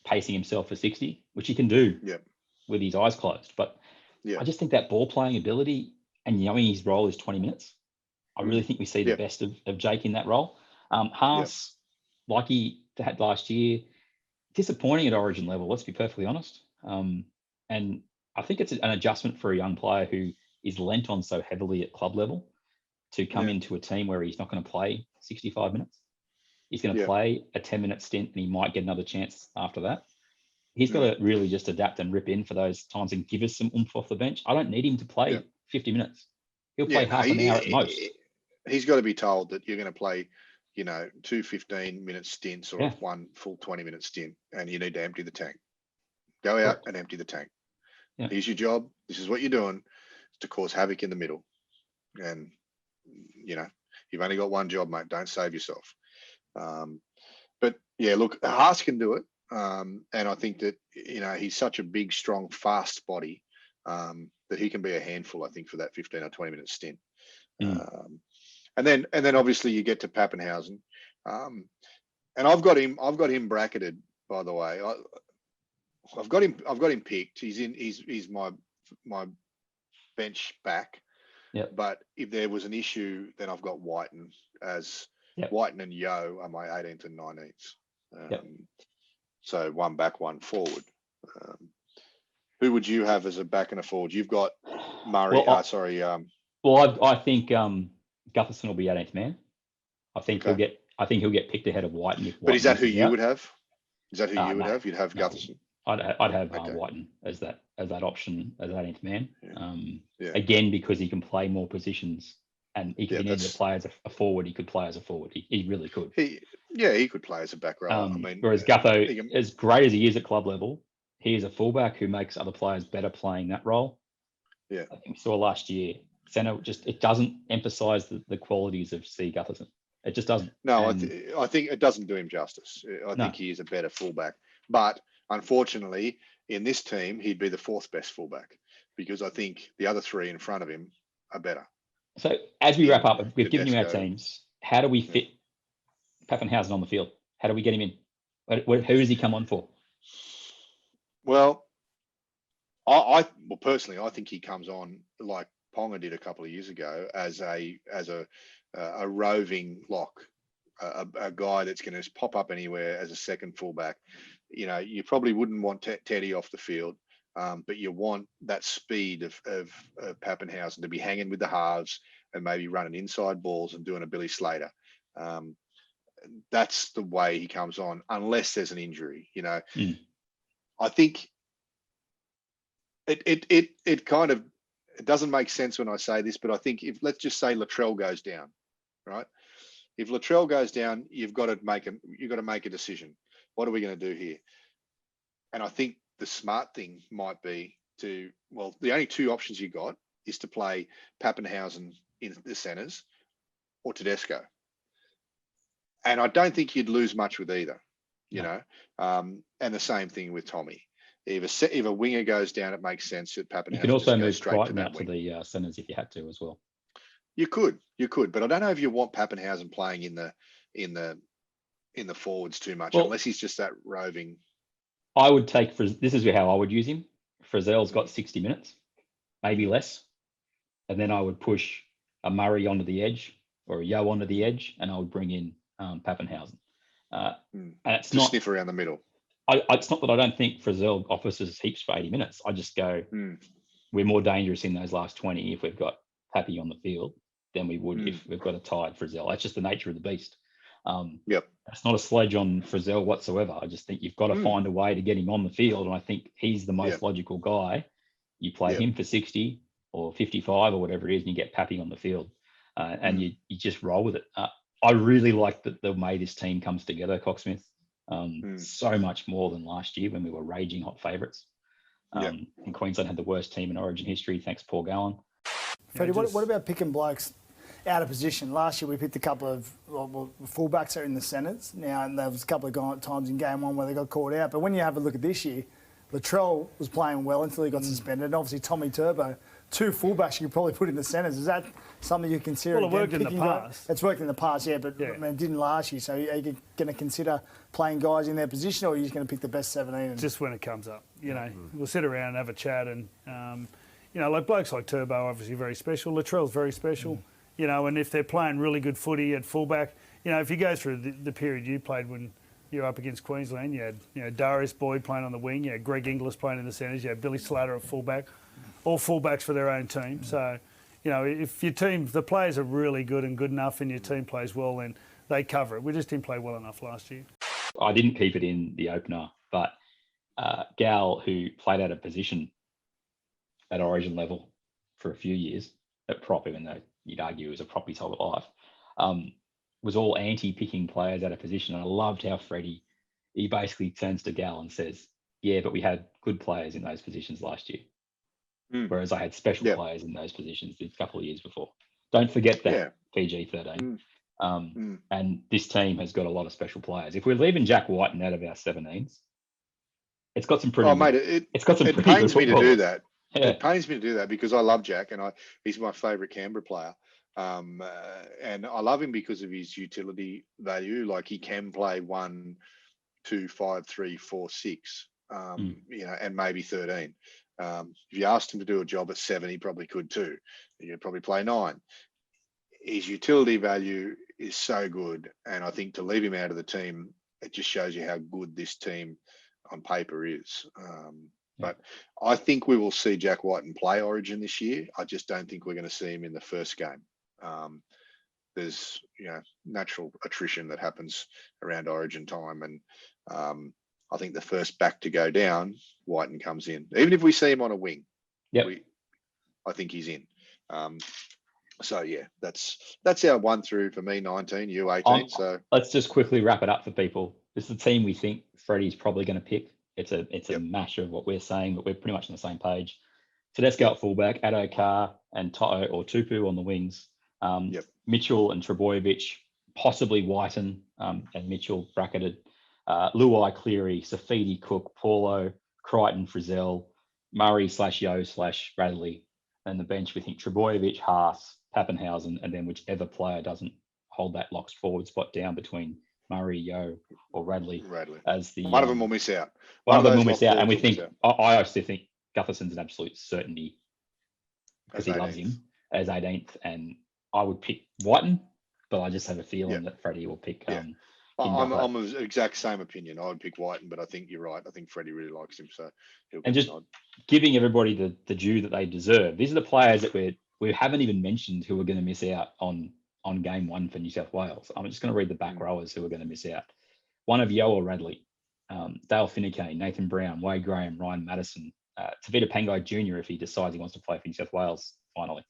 Speaker 5: pacing himself for 60, which he can do with his eyes closed. But I just think that ball playing ability and knowing his role is 20 minutes. I really think we see the best of Jake in that role. Haas, like he had last year, disappointing at Origin level, let's be perfectly honest. And I think it's an adjustment for a young player who is lent on so heavily at club level to come into a team where he's not going to play 65 minutes. He's going to play a 10-minute stint and he might get another chance after that. He's got to really just adapt and rip in for those times and give us some oomph off the bench. I don't need him to play 50 minutes. He'll play half an hour at most.
Speaker 6: He's got to be told that you're going to play, 2 15-minute stints or one full 20-minute stint, and you need to empty the tank. Go out and empty the tank. Here's your job. This is what you're doing. It's to cause havoc in the middle. And, you've only got one job, mate. Don't save yourself. But, look, Haas can do it. And I think that, he's such a big, strong, fast body that he can be a handful, I think, for that 15 or 20-minute stint. And then obviously you get to Pappenhausen, and I've got him bracketed, by the way. I've got him picked. He's my bench back. But if there was an issue, then I've got Whiten Whiten and Yo are my 18th and 19th. So one back, one forward. Who would you have as a back and a forward? You've got Murray.
Speaker 5: I think Gutherson will be 18th man. I think he'll get picked ahead of Whiten.
Speaker 6: But is that who you would have? Is that who you would have? You'd have Gutherson.
Speaker 5: I'd have Whiten as that option as 18th man. Again, because he can play more positions and he can either play as a forward. He could play as a forward. He really could.
Speaker 6: He could play as a back row.
Speaker 5: Whereas Gutho, as great as he is at club level, he is a fullback who makes other players better playing that role. I think we saw last year. Centre it doesn't emphasise the qualities of C. Gutherson. It just doesn't.
Speaker 6: No,
Speaker 5: And
Speaker 6: I think it doesn't do him justice. I think he is a better fullback. But unfortunately, in this team, he'd be the fourth best fullback because I think the other three in front of him are better.
Speaker 5: So as we wrap up, we've given you our
Speaker 6: Tedesco.
Speaker 5: teams. How do we fit Pappenhausen on the field? How do we get him in? Who does he come on for?
Speaker 6: Well, personally, I think he comes on like Ponga did a couple of years ago as a roving lock, a guy that's going to pop up anywhere as a second fullback. You know, you probably wouldn't want Teddy off the field, but you want that speed of Pappenhausen to be hanging with the halves and maybe running inside balls and doing a Billy Slater. That's the way he comes on, unless there's an injury. You know, I think it kind of, it doesn't make sense when I say this, but I think if, let's just say Latrell goes down, right? If Latrell goes down, you've got to make a decision. What are we going to do here? And I think the smart thing might be the only two options you got is to play Pappenhausen in the centres or Tedesco. And I don't think you'd lose much with either, you know. And the same thing with Tommy. If a winger goes down, it makes sense that Pappenhausen.
Speaker 5: You could also move
Speaker 6: straight to
Speaker 5: Crichton
Speaker 6: that
Speaker 5: out to the centres if you had to as well.
Speaker 6: You could, but I don't know if you want Pappenhausen playing in the forwards too much, unless he's just that roving.
Speaker 5: I would take this is how I would use him. Frizzell's got 60 minutes, maybe less, and then I would push a Murray onto the edge or a Yo onto the edge, and I would bring in Pappenhausen. And it's not
Speaker 6: sniff around the middle.
Speaker 5: It's not that I don't think Frizzell offers us heaps for 80 minutes. I just go, we're more dangerous in those last 20 if we've got Pappy on the field than we would if we've got a tired Frizzell. That's just the nature of the beast. It's not a sledge on Frizzell whatsoever. I just think you've got to find a way to get him on the field, and I think he's the most logical guy. You play him for 60 or 55 or whatever it is, and you get Pappy on the field, and you just roll with it. I really like that the way this team comes together, Cocksmith. So much more than last year when we were raging hot favourites. And Queensland had the worst team in Origin history, thanks Paul Gallen.
Speaker 1: Freddie, what about picking blokes out of position? Last year we picked a couple of fullbacks are in the centres now, and there was a couple of times in game one where they got caught out. But when you have a look at this year, Latrell was playing well until he got suspended, and obviously Tommy Turbo, two fullbacks you could probably put in the centres. Is that something you consider?
Speaker 3: Well, it worked in the past.
Speaker 1: It's worked in the past, but I mean, it didn't last year. So are you going to consider playing guys in their position, or are you just going to pick the best 17?
Speaker 3: Just when it comes up, you know, we'll sit around and have a chat, and you know, like blokes like Turbo, obviously very special. Latrell's very special, you know, and if they're playing really good footy at fullback, you know, if you go through the period you played when you were up against Queensland, you had Darius Boyd playing on the wing, you had Greg Inglis playing in the centres, you had Billy Slater at fullback, all fullbacks for their own team. So, you know, if your team, the players are really good and good enough and your team plays well, then they cover it. We just didn't play well enough last year.
Speaker 5: I didn't keep it in the opener, but Gal, who played out of position at Origin level for a few years at prop, even though you'd argue he was a prop his whole life, was all anti-picking players out of position. And I loved how Freddie, he basically turns to Gal and says, yeah, but we had good players in those positions last year. Whereas I had special players in those positions a couple of years before. Don't forget that, PG-13. And this team has got a lot of special players. If we're leaving Jack Whiten out of our 17s, it's got some pretty.
Speaker 6: It pains me to do that. Yeah. It pains me to do that because I love Jack and he's my favourite Canberra player. And I love him because of his utility value. Like he can play 1, 2, 5, 3, 4, 6, you know, and maybe 13. If you asked him to do a job at 7, he probably could too. He'd probably play 9. His utility value is so good, and I think to leave him out of the team, it just shows you how good this team on paper is. But I think we will see Jack Whiten play Origin this year. I just don't think we're going to see him in the first game. There's, you know, natural attrition that happens around Origin time, and I think the first back to go down, Whiten comes in. Even if we see him on a wing, I think he's in. So yeah, that's our 1 through for me 19, you 18. So
Speaker 5: let's just quickly wrap it up for people. This is the team we think Freddie's probably going to pick. It's a mash of what we're saying, but we're pretty much on the same page. Tedesco at fullback, Addo Carr and Toto or Tupu on the wings. Mitchell and Trebojevic possibly Whiten and Mitchell bracketed, Luai, Cleary, Safidi, Cook, Paulo, Crichton, Frizzell, Murray/Yo/Bradley, and the bench we think Trebojevic, Haas, Pappenhausen, and then whichever player doesn't hold that locks forward spot down between Murray, Yo, or Radley. As the
Speaker 6: one of them will miss out.
Speaker 5: One of them will miss out, and we think I actually think Gutherson's an absolute certainty because he loves him as 18th, and I would pick Whiten, but I just have a feeling that Freddie will pick.
Speaker 6: I'm of the exact same opinion. I would pick Whiten, but I think you're right. I think Freddie really likes him, so he'll
Speaker 5: and just giving everybody the due that they deserve. These are the players that we haven't even mentioned who are going to miss out on game one for New South Wales. I'm just going to read the back rowers who are going to miss out. One of Yo or Radley, Dale Finucane, Nathan Brown, Wade Graham, Ryan Madison, Tavita Pangai Jr. if he decides he wants to play for New South Wales finally,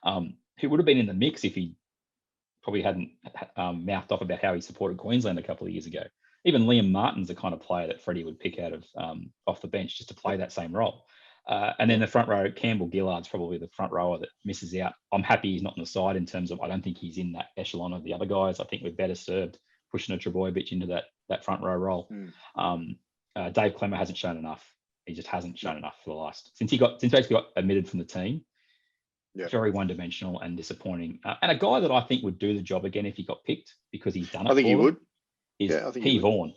Speaker 5: who would have been in the mix if he probably hadn't mouthed off about how he supported Queensland a couple of years ago. Even Liam Martin's the kind of player that Freddie would pick out of off the bench just to play that same role. And then the front row, Campbell Gillard's probably the front rower that misses out. I'm happy he's not on the side in terms of I don't think he's in that echelon of the other guys. I think we're better served pushing a Trebojevic into that front row role. Dave Clemmer hasn't shown enough. He just hasn't shown enough for the last since basically got admitted from the team. Very one-dimensional and disappointing. And a guy that I think would do the job again if he got picked because he's done it.
Speaker 6: I think he would.
Speaker 5: Is P. Vaughan.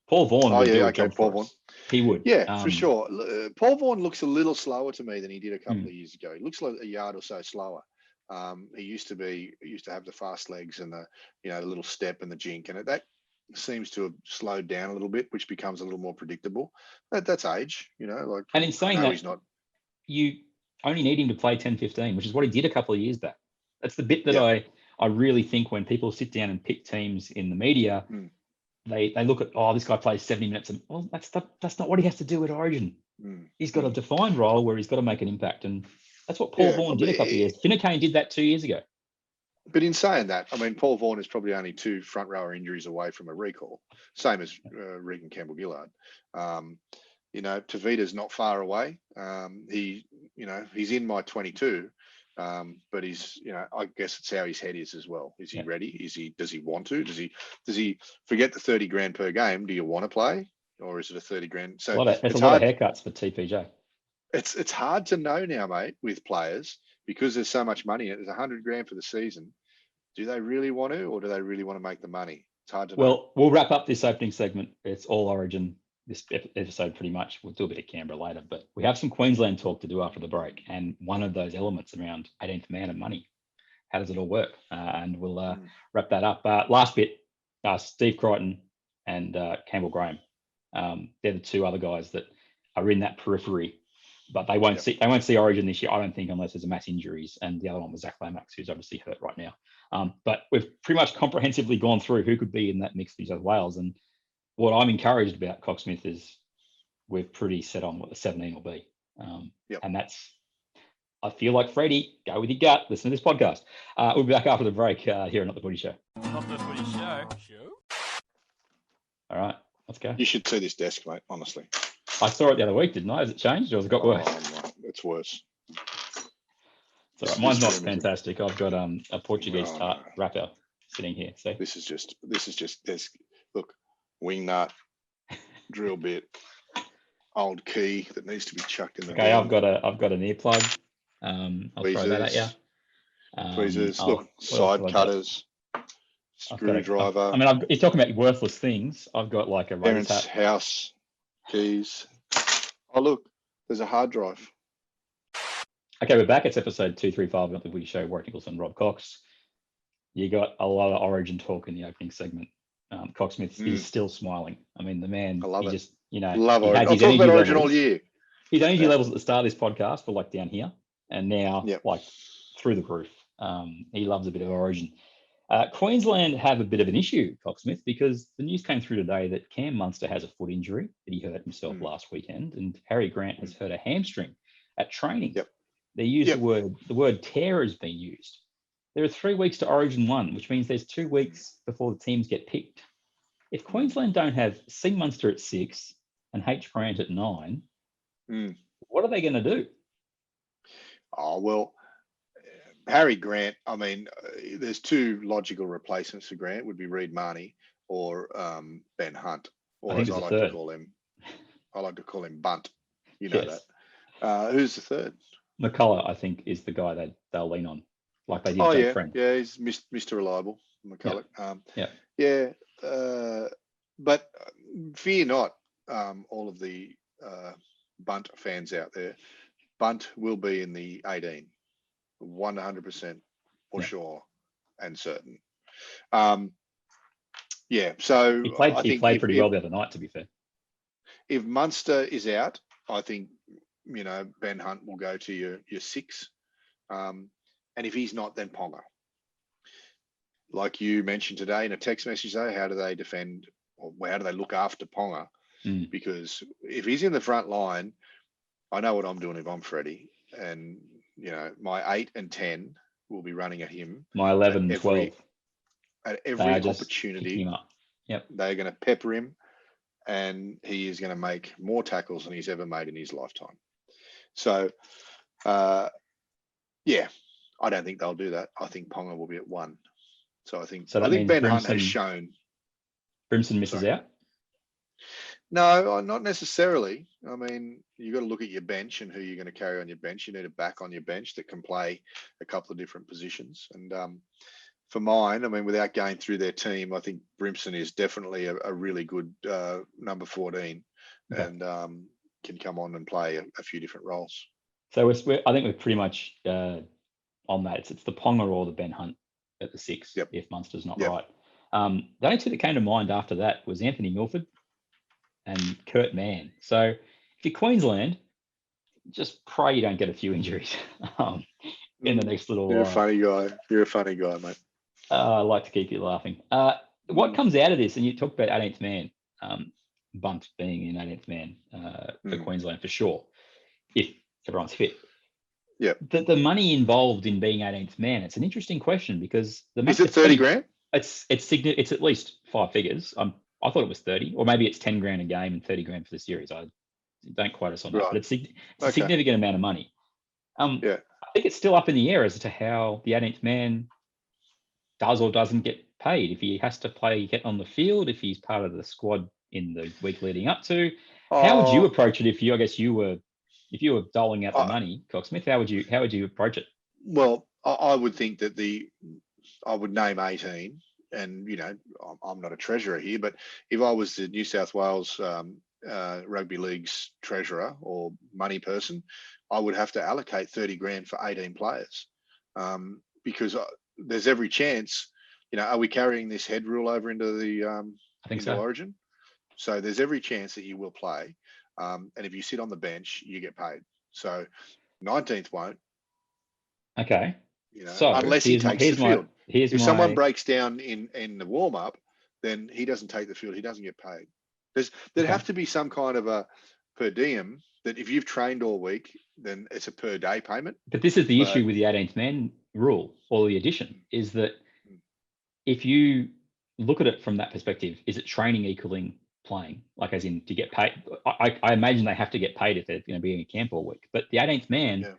Speaker 5: Paul Vaughan would do a job for us. He would.
Speaker 6: Yeah, for sure. Paul Vaughan looks a little slower to me than he did a couple of years ago. He looks like a yard or so slower. He used to have the fast legs and the little step and the jink, and that seems to have slowed down a little bit, which becomes a little more predictable. That's age,
Speaker 5: And in saying that, he's not. You only need him to play 10-15, which is what he did a couple of years back. That's the bit that I really think when people sit down and pick teams in the media, they look at, this guy plays 70 minutes. And, well, that's not what he has to do at Origin. He's got a defined role where he's got to make an impact. And that's what Paul Vaughan did a couple of years. Finucane did that 2 years ago.
Speaker 6: But in saying that, I mean, Paul Vaughan is probably only 2 front rower injuries away from a recall, same as Regan Campbell-Gillard. Tavita's not far away. He's in my 22, but he's, I guess it's how his head is as well. Is he ready? Does he want to? Does he forget the 30 grand per game? Do you want to play, or is it a 30 grand? So
Speaker 5: it's a lot of haircuts for TPJ.
Speaker 6: It's hard to know now, mate, with players because there's so much money. There's 100 grand for the season. Do they really want to, or do they really want to make the money? It's hard to know.
Speaker 5: Well, we'll wrap up this opening segment. It's all Origin. This episode pretty much. We'll do a bit of Canberra later, but we have some Queensland talk to do after the break, and one of those elements around 18th man and money. How does it all work? And we'll wrap that up. Last bit, Steve Crichton and Campbell Graham. They're the 2 other guys that are in that periphery, but they won't see Origin this year, I don't think, unless there's a mass injuries. And the other one was Zach Lomax, who's obviously hurt right now. But we've pretty much comprehensively gone through who could be in that mix for New South Wales. And what I'm encouraged about Cocksmith is we're pretty set on what the 17 will be. And I feel like Freddie, go with your gut, listen to this podcast. We'll be back after the break here on Not The Footy Show.
Speaker 4: Not The Footy Show.
Speaker 5: All right, let's go.
Speaker 6: You should see this desk, mate, honestly.
Speaker 5: I saw it the other week, didn't I? Has it changed or has it got worse?
Speaker 6: No, it's worse.
Speaker 5: It's all right. Mine's not fantastic. I've got a Portuguese tart wrapper sitting here. See?
Speaker 6: This is just desk. Look, wing nut, drill bit, old key that needs to be chucked in the bin.
Speaker 5: I've got an earplug. I'll throw that at you.
Speaker 6: Tweezers, look, side cutters, screwdriver.
Speaker 5: You're talking about worthless things. I've got like a
Speaker 6: parents' house keys. Oh, look, there's a hard drive.
Speaker 5: Okay, we're back. It's episode 235 of Not The Footy Show. Warrick, Nicolson, Robb, Cox. You got a lot of Origin talk in the opening segment. Cocksmith is still smiling. I mean, the man,
Speaker 6: I love
Speaker 5: he
Speaker 6: it.
Speaker 5: just,
Speaker 6: love it. I've talked about Origin all year.
Speaker 5: His energy levels at the start of this podcast were like down here, and now like through the roof. He loves a bit of Origin. Queensland have a bit of an issue, Cocksmith, because the news came through today that Cam Munster has a foot injury that he hurt himself last weekend, and Harry Grant has hurt a hamstring at training. They use the word tear has been used. There are 3 weeks to Origin 1, which means there's 2 weeks before the teams get picked. If Queensland don't have C Munster at 6 and H Grant at 9, what are they going to do?
Speaker 6: Oh, well, Harry Grant, I mean, there's two logical replacements for Grant, would be Reid Marnie or Ben Hunt, or as I like to call him, Bunt. You know that. Who's the third?
Speaker 5: McCullough, I think, is the guy that they'll lean on, like they did Jake Friend.
Speaker 6: Yeah, he's Mr. Reliable, McCullough.
Speaker 5: Yeah.
Speaker 6: But fear not, all of the Bunt fans out there. Bunt will be in the 18, 100% for sure and certain. So
Speaker 5: he played pretty well the other night, to be fair.
Speaker 6: If Munster is out, I think, Ben Hunt will go to your 6. And if he's not, then Ponga. Like you mentioned today in a text message, though, how do they defend, or how do they look after Ponga? Because if he's in the front line, I know what I'm doing if I'm Freddie. And, my 8 and 10 will be running at him.
Speaker 5: My 11 and 12.
Speaker 6: At every opportunity, they're going to pepper him, and he is going to make more tackles than he's ever made in his lifetime. So, I don't think they'll do that. I think Ponga will be at 1. So I think Ben Hunt has shown.
Speaker 5: Brimson misses out?
Speaker 6: No, not necessarily. I mean, you've got to look at your bench and who you're going to carry on your bench. You need a back on your bench that can play a couple of different positions. And for mine, I mean, without going through their team, I think Brimson is definitely a really good number 14 and can come on and play a few different roles.
Speaker 5: So I think we're pretty much on that. It's the Ponga or the Ben Hunt at the 6 if Munster's not right. The only two that came to mind after that was Anthony Milford and Kurt Mann. So if you're Queensland, just pray you don't get a few injuries in the next little while.
Speaker 6: You're a funny guy. You're a funny guy, mate.
Speaker 5: I like to keep you laughing. What comes out of this, and you talked about 18th man, Bunt being in 18th man for Queensland for sure, if everyone's fit.
Speaker 6: Yeah.
Speaker 5: The money involved in being 18th man, it's an interesting question because
Speaker 6: is it 30 grand?
Speaker 5: It's at least 5 figures. I thought it was 30, or maybe it's 10 grand a game and 30 grand for the series. I don't quote us on that, but it's a significant amount of money. I think it's still up in the air as to how the 18th man does or doesn't get paid. If he has to get on the field, if he's part of the squad in the week leading up to, how would you approach it if you were doling out the money, Cocksmith? How would you approach it?
Speaker 6: Well, I would think that I would name 18. And, I'm not a treasurer here, but if I was the New South Wales Rugby League's treasurer or money person, I would have to allocate 30 grand for 18 players because there's every chance, are we carrying this head rule over into the
Speaker 5: I think so.
Speaker 6: Origin? So there's every chance that you will play. And if you sit on the bench, you get paid. So 19th won't.
Speaker 5: Okay.
Speaker 6: So unless he takes the field. If someone breaks down in the warm-up, then he doesn't take the field. He doesn't get paid. There'd have to be some kind of a per diem that if you've trained all week, then it's a per day payment.
Speaker 5: But this is the issue with the 18th man rule or the addition is that if you look at it from that perspective, is it training equaling playing? Like as in to get paid? I imagine they have to get paid if they're going to be in camp all week. But the 18th man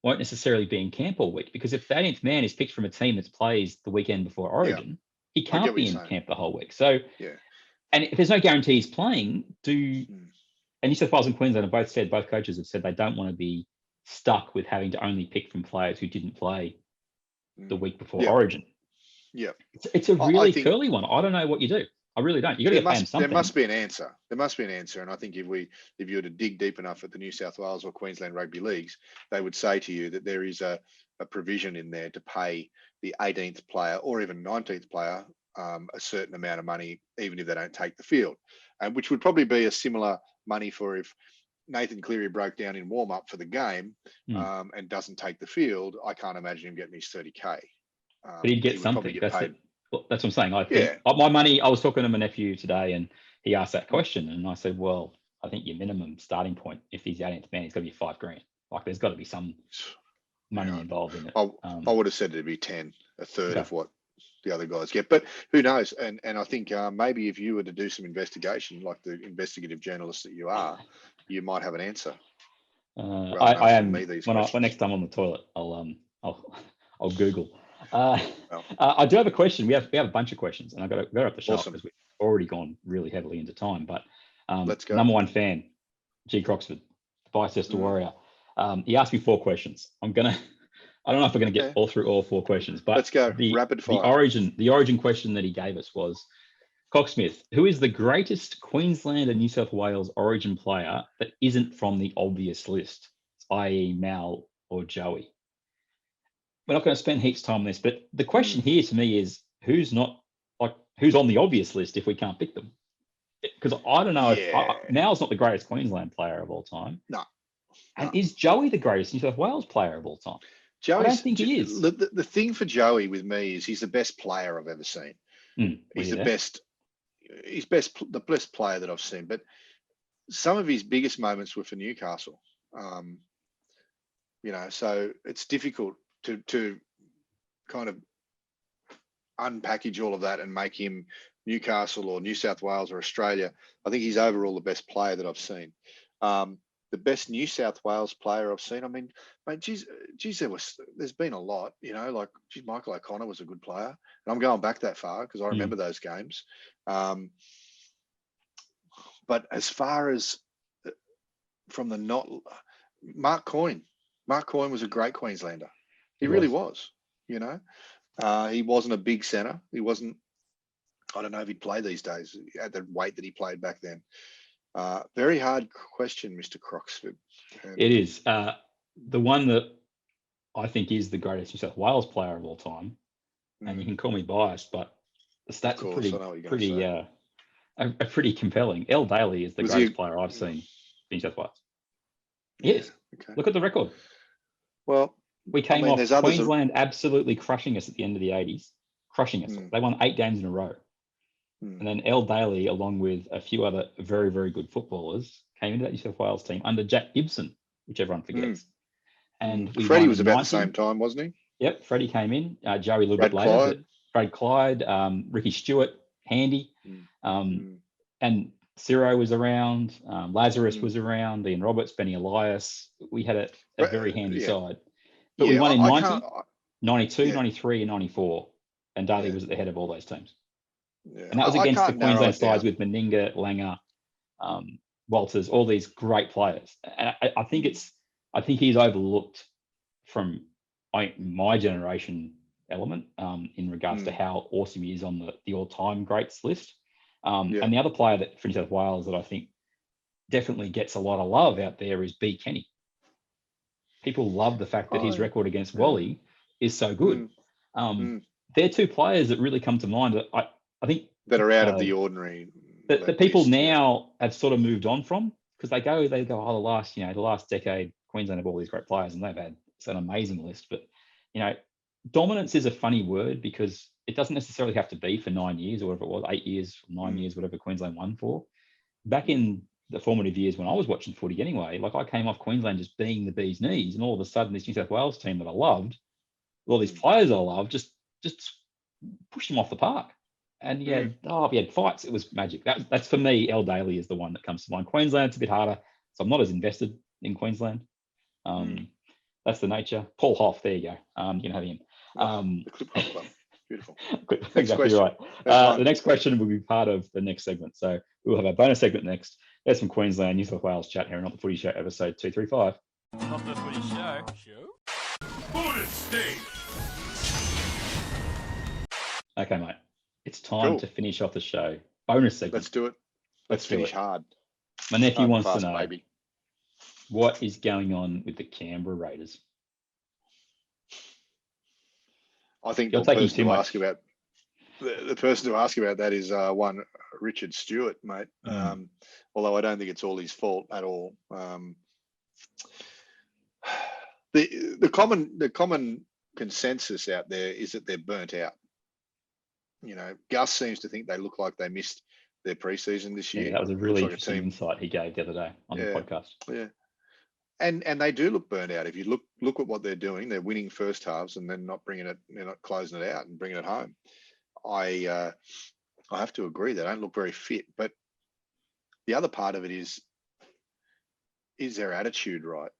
Speaker 5: won't necessarily be in camp all week because if the 18th man is picked from a team that plays the weekend before Origin, he can't be in camp the whole week. So, and if there's no guarantee he's playing, and New South Wales and Queensland have both coaches have said they don't want to be stuck with having to only pick from players who didn't play the week before Origin.
Speaker 6: Yeah.
Speaker 5: It's a really curly one. I don't know what you do. I really don't. You got to get paid something.
Speaker 6: There must be an answer. There must be an answer. And I think if you were to dig deep enough at the New South Wales or Queensland rugby leagues, they would say to you that there is a provision in there to pay the 18th player or even 19th player a certain amount of money, even if they don't take the field, and which would probably be a similar money for if Nathan Cleary broke down in warm up for the game and doesn't take the field. I can't imagine him getting his 30K.
Speaker 5: But he'd get something. That's what I'm saying. I think my money, I was talking to my nephew today and he asked that question and I said, well, I think your minimum starting point, if he's the 18th man, he's got to be $5,000. Like there's got to be some money involved in it.
Speaker 6: I would have said it'd be 10, a third of what the other guys get, but who knows? And I think maybe if you were to do some investigation, like the investigative journalist that you are, you might have an answer.
Speaker 5: I am. When next time I'm on the toilet, I'll Google. I do have a question. We have a bunch of questions, and I've got to go up the shop because we've already gone really heavily into time. But
Speaker 6: let's go.
Speaker 5: Number one fan, G. Croxford, Bicester Warrior. He asked me 4 questions. I don't know if we're going to get through all 4 questions, but
Speaker 6: let's go. Rapid fire.
Speaker 5: The origin question that he gave us was, Cocksmith, who is the greatest Queensland and New South Wales origin player that isn't from the obvious list, i.e. Mal or Joey? We're not going to spend heaps of time on this, but the question here to me is who's on the obvious list if we can't pick them? Because I don't know if Mal's not the greatest Queensland player of all time.
Speaker 6: No.
Speaker 5: And is Joey the greatest New South Wales player of all time? I don't think he is.
Speaker 6: The thing for Joey with me is he's the best player I've ever seen. He's the best. He's the best player that I've seen. But some of his biggest moments were for Newcastle. So it's difficult to kind of unpackage all of that and make him Newcastle or New South Wales or Australia. I think he's overall the best player that I've seen. The best New South Wales player I've seen. I mean, mate, geez, there's been a lot, Michael O'Connor was a good player. And I'm going back that far because I remember those games. But as far as from the Mark Coyne was a great Queenslander. He really was, He wasn't a big centre. He wasn't, I don't know if he'd play these days at the weight that he played back then. Very hard question, Mr. Croxford.
Speaker 5: It is. The one that I think is the greatest New South Wales player of all time, and you can call me biased, but the stats are pretty compelling. Elle Daly is the greatest player I've seen in New South Wales. He is. Okay. Look at the record.
Speaker 6: Well,
Speaker 5: we came off Queensland absolutely crushing us at the end of the 80s. Crushing us. They won 8 games in a row. And then Elle Daly, along with a few other very, very good footballers, came into that New South Wales team under Jack Gibson, which everyone forgets. And
Speaker 6: Freddie was about the same time, wasn't he?
Speaker 5: Yep, Freddie came in. Joey a little bit later. Brad Clyde, Ricky Stewart, Handy, and Ciro was around. Lazarus was around. Ian Roberts, Benny Elias. We had a very handy side. But we won in 90, 92, 93, and 94. And Daly was at the head of all those teams. Yeah. And that was against the Queensland sides with Meninga, Langer, Walters, all these great players. And I think he's overlooked from my generation element in regards to how awesome he is on the all-time greats list. And the other player that for New South Wales that I think definitely gets a lot of love out there is B. Kenny. People love the fact that his record against Wally is so good. They're 2 players that really come to mind that I think
Speaker 6: that are out of the ordinary.
Speaker 5: That people now have sort of moved on from because they go, the last decade, Queensland have all these great players and they've had an amazing list. But, dominance is a funny word because it doesn't necessarily have to be for 9 years or whatever it was, 8 years, 9 years, whatever Queensland won for. Back in the formative years when I was watching footy anyway, I came off Queensland just being the bee's knees and all of a sudden this New South Wales team that I loved, all these players I loved, just pushed them off the park. And we had fights. It was magic. That's for me. Elle Daly is the one that comes to mind. Queensland, it's a bit harder, so I'm not as invested in Queensland. That's the nature. Paul Hoff, there you go. You can have him.
Speaker 6: The Clip Hop Club. Beautiful.
Speaker 5: Exactly right. The next question will be part of the next segment. So we'll have a bonus segment next. There's some Queensland, New South Wales chat here on Not The Footy Show, episode 235.
Speaker 4: Not The Footy Show. Bonus stage.
Speaker 5: Okay, mate. It's time to finish off the show. Bonus segment.
Speaker 6: Let's do it. Let's finish hard.
Speaker 5: My nephew wants to know what is going on with the Canberra Raiders.
Speaker 6: I think the person to ask about that is one Richard Stewart, mate. Although I don't think it's all his fault at all. The common consensus out there is that they're burnt out. Gus seems to think they look like they missed their preseason this year.
Speaker 5: Yeah, that was a really interesting insight he gave the other day on the podcast.
Speaker 6: Yeah. And they do look burnt out. If you look at what they're doing, they're winning first halves and then they're not closing it out and bringing it home. I have to agree, they don't look very fit. But the other part of it is their attitude right?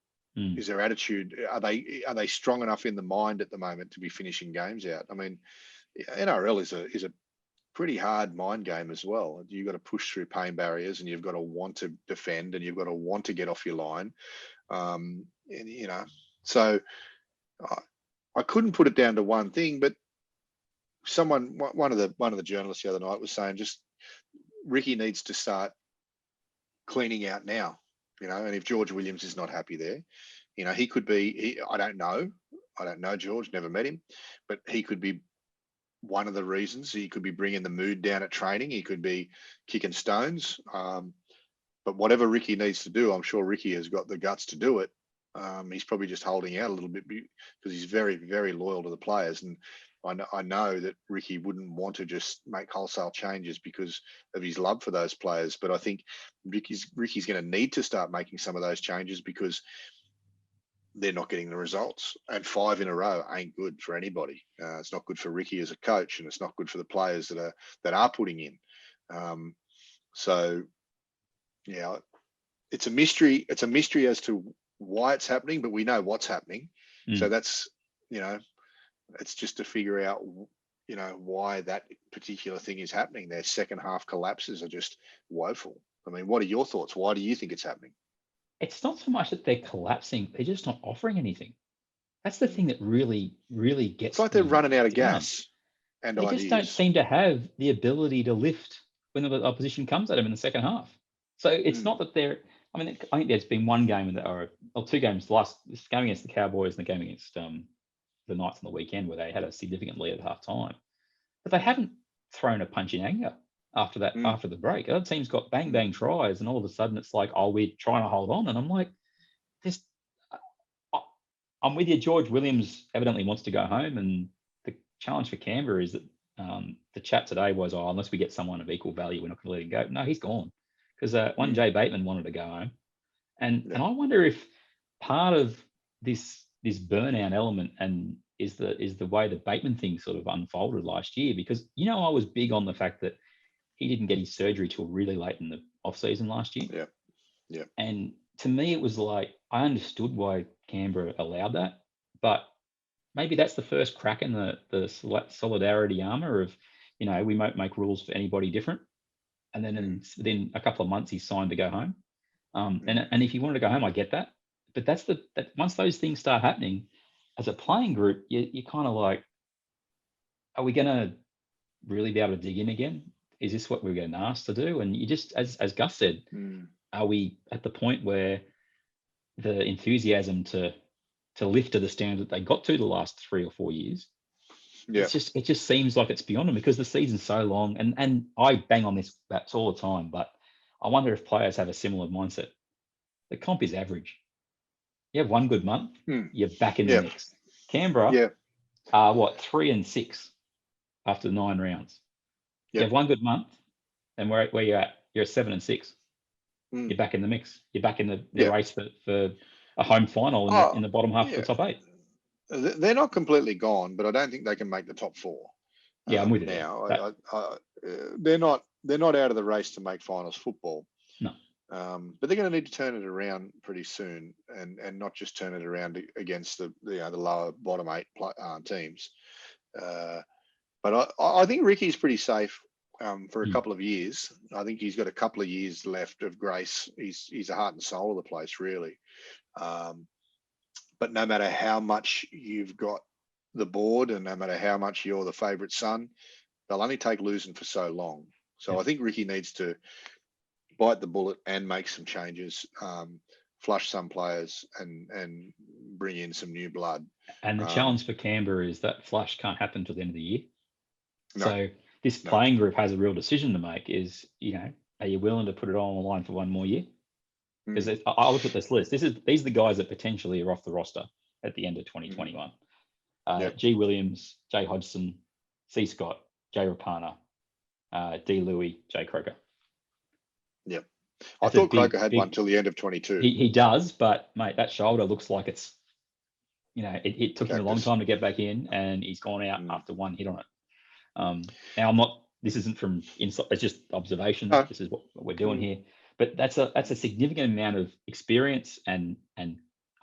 Speaker 6: Is their attitude? Are they strong enough in the mind at the moment to be finishing games out? I mean, NRL is a pretty hard mind game as well. You've got to push through pain barriers, and you've got to want to defend, and you've got to want to get off your line. And, so I couldn't put it down to one thing, but one of the journalists the other night was saying just Ricky needs to start cleaning out now, and if George Williams is not happy there, he could be, I don't know George, never met him, but he could be one of the reasons. He could be bringing the mood down at training. He could be kicking stones. But whatever Ricky needs to do, I'm sure Ricky has got the guts to do it. He's probably just holding out a little bit because he's very, very loyal to the players. And I know that Ricky wouldn't want to just make wholesale changes because of his love for those players. But I think Ricky's going to need to start making some of those changes because they're not getting the results. And 5 in a row ain't good for anybody. It's not good for Ricky as a coach, and it's not good for the players that are putting in. So, yeah, it's a mystery. It's a mystery as to why it's happening, but we know what's happening. So that's, it's just to figure out, why that particular thing is happening. Their second half collapses are just woeful. I mean, what are your thoughts? Why do you think it's happening?
Speaker 5: It's not so much that they're collapsing; they're just not offering anything. That's the thing that really, really gets.
Speaker 6: It's like they're running out of gas. And
Speaker 5: they just don't seem to have the ability to lift when the opposition comes at them in the second half. So it's not that they're. I mean, I think there's been one game or 2 games. This game against the Cowboys and the game against the Knights on the weekend where they had a significant lead at half time, but they haven't thrown a punch in anger after that, after the break. Other teams got bang tries, and all of a sudden it's like, oh, we're trying to hold on. And I'm like, I'm with you. George Williams evidently wants to go home, and the challenge for Canberra is that the chat today was, unless we get someone of equal value, we're not going to let him go. No, he's gone because one Jay Bateman wanted to go home, and I wonder if part of this burnout element is the way the Bateman thing sort of unfolded last year, because I was big on the fact that he didn't get his surgery till really late in the off season last year. Yeah. And to me, it was like, I understood why Canberra allowed that, but maybe that's the first crack in the solidarity armor of, we might make rules for anybody different. And then within a couple of months, he signed to go home. And if he wanted to go home, I get that. But that's that once those things start happening, as a playing group, you're kind of like, are we going to really be able to dig in again? Is this what we're getting asked to do? And you just, as Gus said, are we at the point where the enthusiasm to lift to the standard that they got to the last 3 or 4 years? Yeah. It just seems like it's beyond them because the season's so long. And I bang on this all the time, but I wonder if players have a similar mindset. The comp is average. You have one good month, you're back in the mix. Canberra are 3 and 6 after 9 rounds. You have one good month, and where you're at, you're 7 and 6. You're back in the mix. You're back in the race for a home final in the bottom half of the top 8.
Speaker 6: They're not completely gone, but I don't think they can make the top 4.
Speaker 5: Yeah, I'm with you
Speaker 6: now. They're not out of the race to make finals football.
Speaker 5: No.
Speaker 6: But they're going to need to turn it around pretty soon, and not just turn it around against the lower bottom 8 teams. But I think Ricky's pretty safe for a couple of years. I think he's got a couple of years left of grace. He's the heart and soul of the place, really. But no matter how much you've got the board, and no matter how much you're the favourite son, they'll only take losing for so long. So I think Ricky needs to bite the bullet and make some changes, flush some players, and bring in some new blood.
Speaker 5: And the challenge for Canberra is that flush can't happen till the end of the year.
Speaker 6: No.
Speaker 5: So this playing group has a real decision to make is, are you willing to put it all on the line for one more year? Because I look at this list. These are the guys that potentially are off the roster at the end of 2021. G. Williams, Jay Hodgson, C. Scott, Jay Rapana, D. Louis, Jay Croker.
Speaker 6: Yep. I thought Croker had one till the end of 22.
Speaker 5: He does, but mate, that shoulder looks like it's, it took him a long time to get back in, and he's gone out after one hit on it. Now this isn't from inside, it's just observation. No. This is what we're doing here. But that's a significant amount of experience and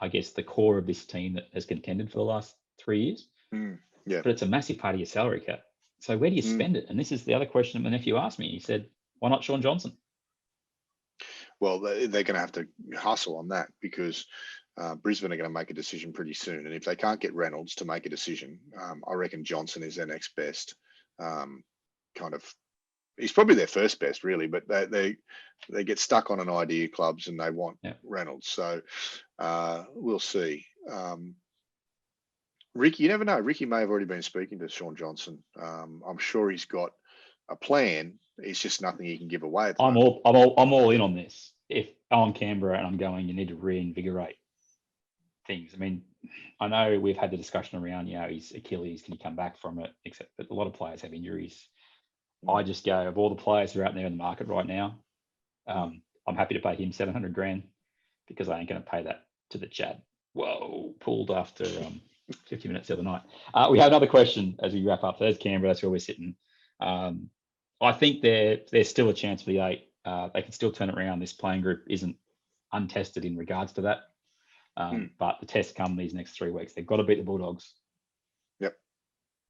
Speaker 5: I guess, the core of this team that has contended for the last 3 years.
Speaker 6: Yeah.
Speaker 5: But it's a massive part of your salary cap. So where do you spend it? And this is the other question my nephew asked me. He said, why not Sean Johnson?
Speaker 6: Well, they're going to have to hustle on that because Brisbane are going to make a decision pretty soon. And if they can't get Reynolds to make a decision, I reckon Johnson is their next best. He's probably their first best, really, but they get stuck on an idea, clubs, and they want Reynolds. So we'll see. Ricky, you never know. Ricky may have already been speaking to Sean Johnson. I'm sure he's got a plan. It's just nothing he can give away.
Speaker 5: I'm all in on this. If I'm Canberra and I'm going, you need to reinvigorate things. I mean, I know we've had the discussion around, his Achilles, can he come back from it? Except that a lot of players have injuries. I just go, of all the players who are out there in the market right now, I'm happy to pay him $700,000 because I ain't going to pay that to the Chad. Whoa, pulled after 50 minutes the other night. We have another question as we wrap up. There's Canberra. That's where we're sitting. I think there's still a chance for the 8. They can still turn it around. This playing group isn't untested in regards to that. But the tests come these next 3 weeks. They've got to beat the Bulldogs.
Speaker 6: Yep.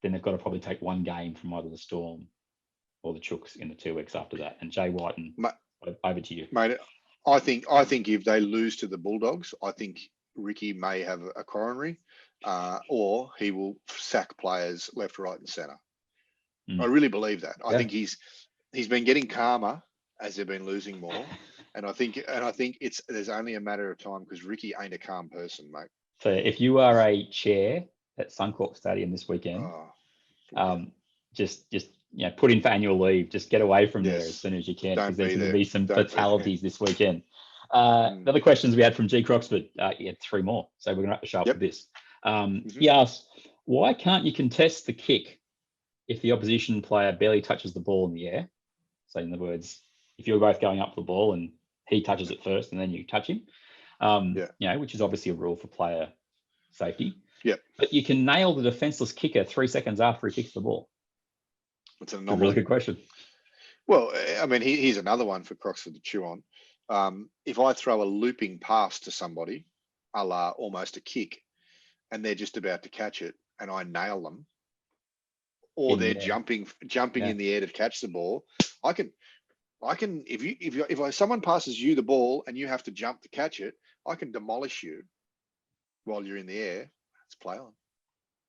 Speaker 5: Then they've got to probably take one game from either the Storm or the Chooks in the 2 weeks after that. And Jay White, over to you.
Speaker 6: Mate, I think if they lose to the Bulldogs, I think Ricky may have a coronary, or he will sack players left, right, and centre. I really believe that. I think he's been getting calmer as they've been losing more, and I think there's only a matter of time because Ricky ain't a calm person, mate.
Speaker 5: So if you are a chair at Suncorp Stadium this weekend, just put in for annual leave. Just get away from there as soon as you can, because there's going to be some fatalities this weekend. The other questions we had from G. Croxford, he had 3 more, so we're going to have to show up with this. He asked, why can't you contest the kick if the opposition player barely touches the ball in the air? So in other words, if you're both going up for the ball and he touches it first and then you touch him, which is obviously a rule for player safety. Yeah. But you can nail the defenseless kicker 3 seconds after he kicks the ball.
Speaker 6: It's a
Speaker 5: really good question.
Speaker 6: Well, I mean, here's another one for Croxford to chew on. If I throw a looping pass to somebody, a la almost a kick, and they're just about to catch it, and I nail them, or they're jumping in the air to catch the ball, I can. If someone passes you the ball and you have to jump to catch it, I can demolish you while you're in the air. Let's play on.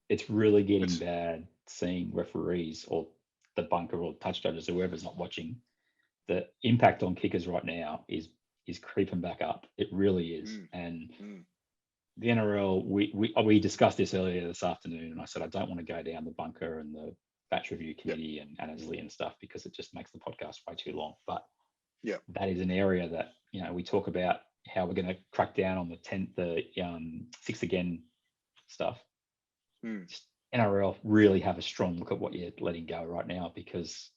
Speaker 5: It's really getting bad seeing referees or the bunker or touch judges, whoever's not watching. The impact on kickers right now is creeping back up. It really is. And the NRL, we discussed this earlier this afternoon, and I said I don't want to go down the bunker and the batch review committee and Annesley and stuff because it just makes the podcast way too long. But that is an area that we talk about how we're going to crack down on the 6 again stuff. NRL really have a strong look at what you're letting go right now, because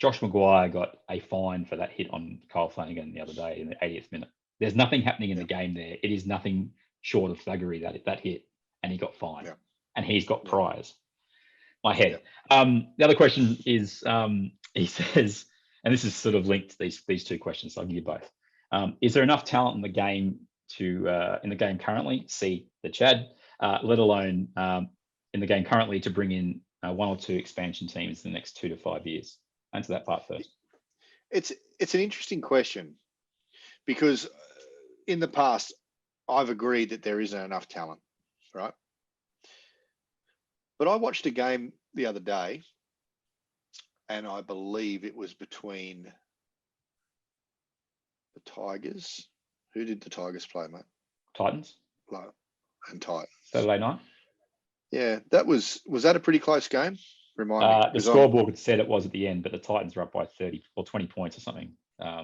Speaker 5: Josh Maguire got a fine for that hit on Kyle Flanagan the other day in the 80th minute. There's nothing happening in the game there. It is nothing short of flaggery that hit, and he got fined, and he's got priors. My head. The other question is, he says, and this is sort of linked to these 2 questions, so I'll give you both. Is there enough talent in the game in the game currently, see the Chad, let alone in the game currently to bring in 1 or 2 expansion teams in the next 2 to 5 years? Answer that part first.
Speaker 6: It's an interesting question, because in the past I've agreed that there isn't enough talent, right? But I watched a game the other day, and I believe it was between the Tigers. Who did the Tigers play, mate?
Speaker 5: Titans.
Speaker 6: And Titans.
Speaker 5: Saturday night.
Speaker 6: Yeah, was that a pretty close game? Remind me.
Speaker 5: The scoreboard said it was at the end, but the Titans were up by 30 or 20 points or something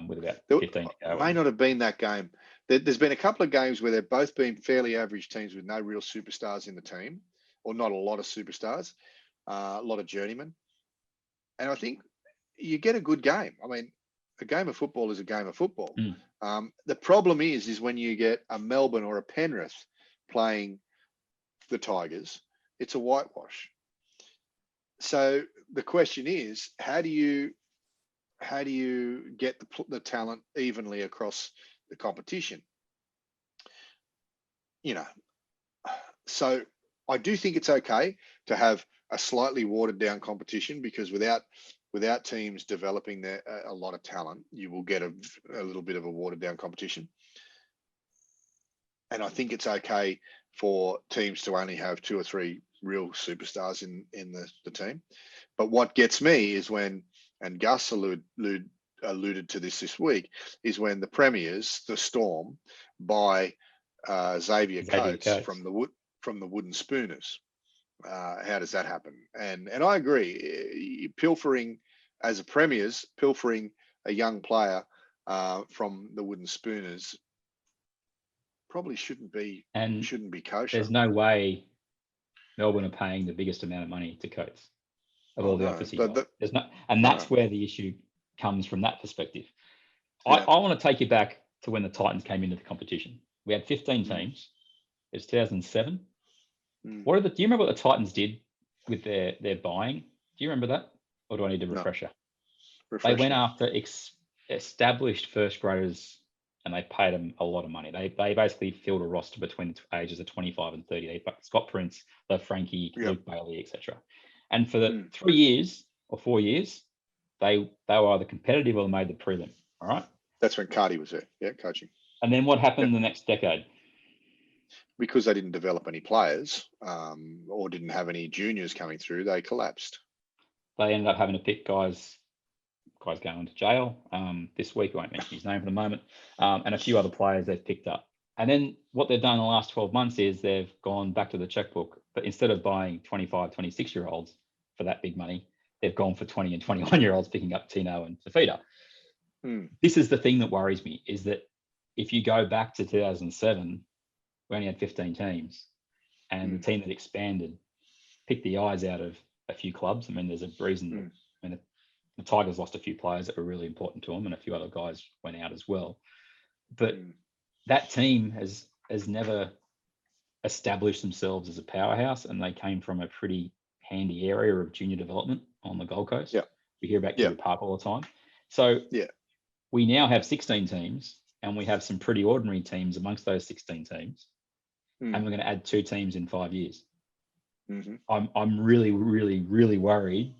Speaker 5: with about 15 to go.
Speaker 6: It may not have been that game. There's been a couple of games where they've both been fairly average teams with no real superstars in the team, or not a lot of superstars, a lot of journeymen. And I think you get a good game. I mean, a game of football is a game of football. The problem is when you get a Melbourne or a Penrith playing the Tigers, it's a whitewash. So the question is, how do you get the talent evenly across the competition? so I do think it's okay to have a slightly watered down competition, because without teams developing a lot of talent, you will get a little bit of a watered down competition. And I think it's okay for teams to only have 2 or 3 real superstars in the team. But what gets me is when, and Gus alluded to this week, is when the Premiers, the Storm, buy Xavier Coates from the Wooden Spooners. How does that happen? And I agree. Pilfering as a Premiers, pilfering a young player from the Wooden Spooners probably shouldn't be kosher.
Speaker 5: There's no way Melbourne are paying the biggest amount of money to Coates of all the offers he got. There's no, and that's where the issue comes from that perspective. I want to take you back to when the Titans came into the competition. We had 15 teams. It was 2007. Do you remember what the Titans did with their buying? Do you remember that? Or do I need a refresher? They went after established first graders and they paid them a lot of money. They basically filled a roster between the ages of 25 and 30. They put Scott Prince, Lev Frankie, Luke Bailey, etc. And for the 3 years or 4 years, they were either competitive or they made the prelim. All right.
Speaker 6: That's when Cardi was there, coaching.
Speaker 5: And then what happened the next decade?
Speaker 6: Because they didn't develop any players or didn't have any juniors coming through, they collapsed.
Speaker 5: They ended up having to pick guys going to jail this week. I won't mention his name for the moment. And a few other players they've picked up. And then what they've done in the last 12 months is they've gone back to the checkbook. But instead of buying 25, 26-year-olds for that big money, they've gone for 20 and 21-year-olds picking up Tino and Tafita. This is the thing that worries me, is that if you go back to 2007, we only had 15 teams. And the team that expanded picked the eyes out of a few clubs. I mean, there's a reason that, the Tigers lost a few players that were really important to them, and a few other guys went out as well. But that team has never established themselves as a powerhouse, and they came from a pretty handy area of junior development on the Gold Coast. We hear about Kiwi Park all the time. So we now have 16 teams, and we have some pretty ordinary teams amongst those 16 teams, and we're going to add 2 teams in 5 years. I'm really, really, really worried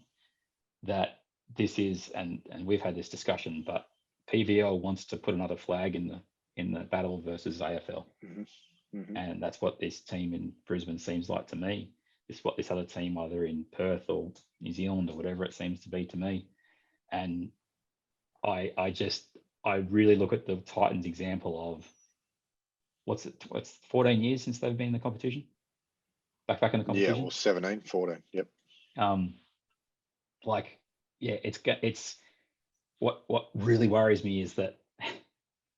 Speaker 5: that this is, and we've had this discussion, but PVL wants to put another flag in the battle versus AFL. And that's what this team in Brisbane seems like to me. It's what this other team, either in Perth or New Zealand or whatever it seems to be to me. And I really look at the Titans example of what's 14 years since they've been in the competition? Back in the competition?
Speaker 6: Yeah, well, 17, 14, yep.
Speaker 5: It's what really worries me is that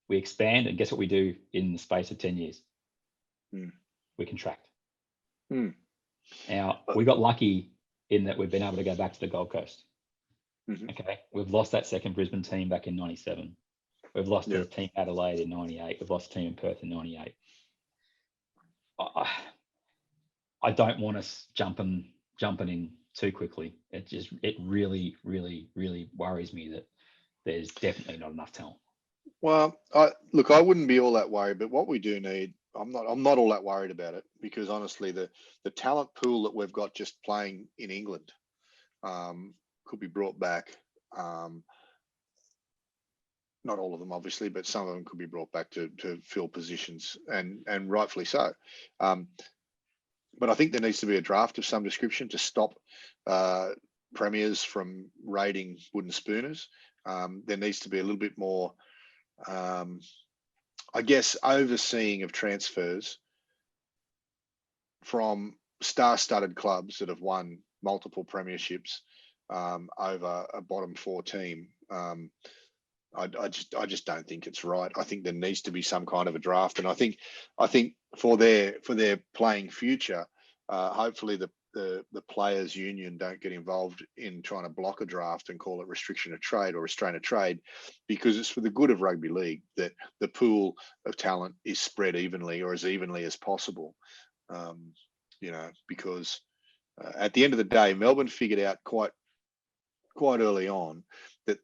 Speaker 5: we expand, and guess what we do in the space of 10 years? We contract. Now, we got lucky in that we've been able to go back to the Gold Coast. Okay, we've lost that second Brisbane team back in 97. We've lost the team Adelaide in 98. We've lost a team in Perth in 98. I don't want us jumping in too quickly. It really, really, really worries me that there's definitely not enough talent.
Speaker 6: Well, I wouldn't be all that worried, but what we do need, I'm not all that worried about it, because honestly, the talent pool that we've got just playing in England could be brought back. Not all of them, obviously, but some of them could be brought back to fill positions, and rightfully so. But I think there needs to be a draft of some description to stop premiers from raiding wooden spooners. There needs to be a little bit more, I guess, overseeing of transfers from star-studded clubs that have won multiple premierships over a bottom 4 team. I just don't think it's right. I think there needs to be some kind of a draft, and I think for their playing future, hopefully the players' union don't get involved in trying to block a draft and call it restriction of trade or restraint of trade, because it's for the good of rugby league that the pool of talent is spread evenly, or as evenly as possible. Because at the end of the day, Melbourne figured out quite early on that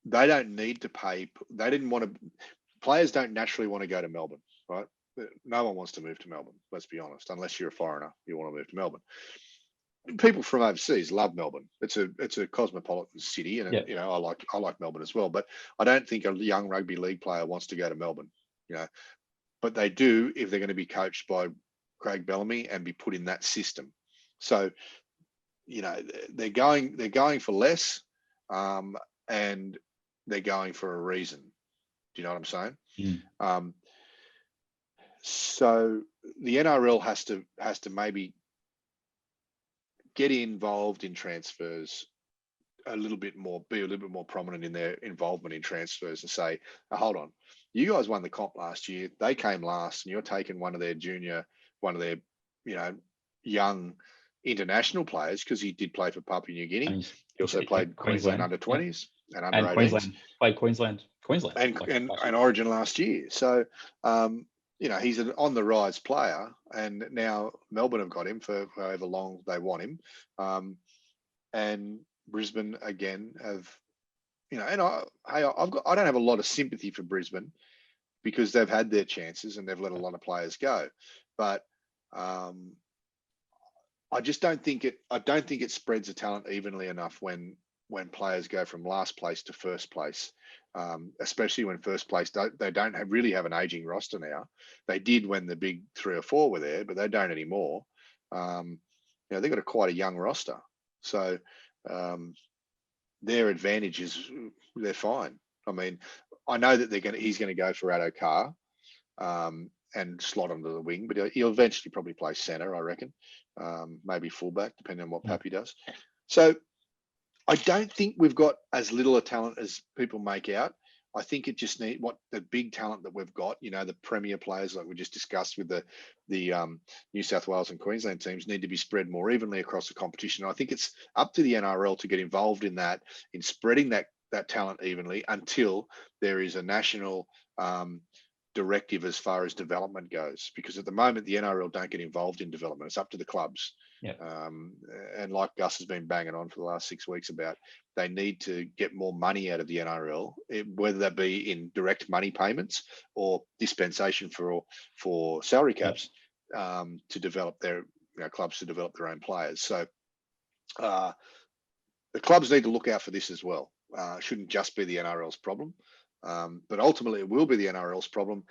Speaker 6: they don't need to pay. They didn't want to. Players don't naturally want to go to Melbourne, right? no one wants to move to Melbourne. Let's be honest. Unless you're a foreigner, you want to move to Melbourne. People from overseas love Melbourne. It's a cosmopolitan city, and
Speaker 5: Yeah.
Speaker 6: I like Melbourne as well. But I don't think a young rugby league player wants to go to Melbourne. But they do if they're going to be coached by Craig Bellamy and be put in that system. So, they're going for less, and they're going for a reason. Do you know what I'm saying?
Speaker 5: Mm.
Speaker 6: So the NRL has to maybe get involved in transfers be a little bit more prominent in their involvement in transfers, and say, hold on, you guys won the comp last year. They came last, and you're taking one of their young international players, because he did play for Papua New Guinea. He also played Queensland under 20s and under 18s.
Speaker 5: Queensland
Speaker 6: and Origin last year. So, he's an on the rise player, and now Melbourne have got him for however long they want him. And Brisbane again have, and I don't have a lot of sympathy for Brisbane, because they've had their chances and they've let a lot of players go. But I just don't think it spreads the talent evenly enough when players go from last place to first place, especially when first place they don't really have an aging roster now. They did when the big 3 or 4 were there, but they don't anymore. They've got quite a young roster, so their advantage is they're fine. I mean, I know that he's going to go for Addo Carr and slot onto the wing, but he'll eventually probably play centre, I reckon. Maybe fullback, depending on what Pappy does. So I don't think we've got as little a talent as people make out. I think it just needs the big talent that we've got, the premier players like we just discussed with the New South Wales and Queensland teams, need to be spread more evenly across the competition. And I think it's up to the NRL to get involved in that, in spreading that talent evenly until there is a national directive as far as development goes, because at the moment the NRL don't get involved in development. It's up to the clubs.
Speaker 5: Yep.
Speaker 6: And like Gus has been banging on for the last 6 weeks about, they need to get more money out of the NRL, whether that be in direct money payments or dispensation for salary caps, to develop their clubs to develop their own players. So the clubs need to look out for this as well. Shouldn't just be the NRL's problem. But ultimately, it will be the NRL's problem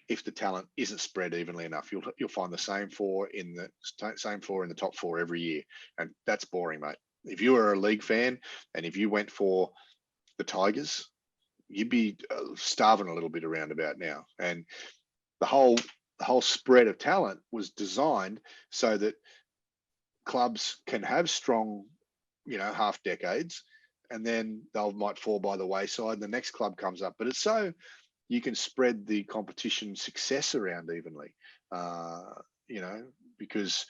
Speaker 6: if the talent isn't spread evenly enough. You'll find the same four in the top 4 every year, and that's boring, mate. If you were a league fan and if you went for the Tigers, you'd be starving a little bit around about now. And the whole spread of talent was designed so that clubs can have strong, half decades, and then might fall by the wayside and the next club comes up. But it's so you can spread the competition success around evenly, because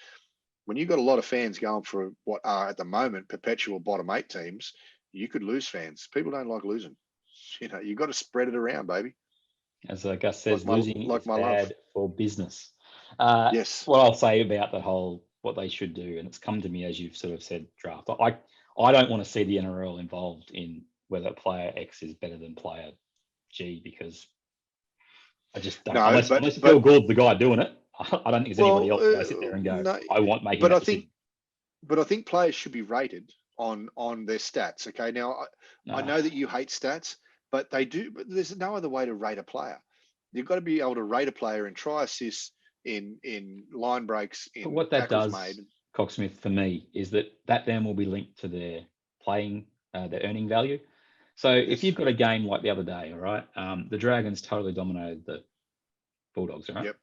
Speaker 6: when you've got a lot of fans going for what are at the moment perpetual bottom 8 teams, you could lose fans. People don't like losing. You've got to spread it around, baby.
Speaker 5: As Gus says, losing is bad
Speaker 6: love.
Speaker 5: for business.
Speaker 6: Yes.
Speaker 5: What I'll say about what they should do, and it's come to me as you've sort of said, draft. I don't want to see the NRL involved in whether player X is better than player G, because I just don't. Unless Phil Gould's the guy doing it, I don't think there's anybody else to sit there and go,
Speaker 6: no,
Speaker 5: I want making that decision.
Speaker 6: But I think players should be rated on their stats. Okay, now I know that you hate stats, but they do. But there's no other way to rate a player. You've got to be able to rate a player in try assists, in line breaks, in
Speaker 5: but what that
Speaker 6: tackles
Speaker 5: does,
Speaker 6: made.
Speaker 5: Cocksmith, for me, is that then will be linked to their playing, their earning value. So if you've got a game like the other day, all right, the Dragons totally dominated the Bulldogs, all right?
Speaker 6: Yep.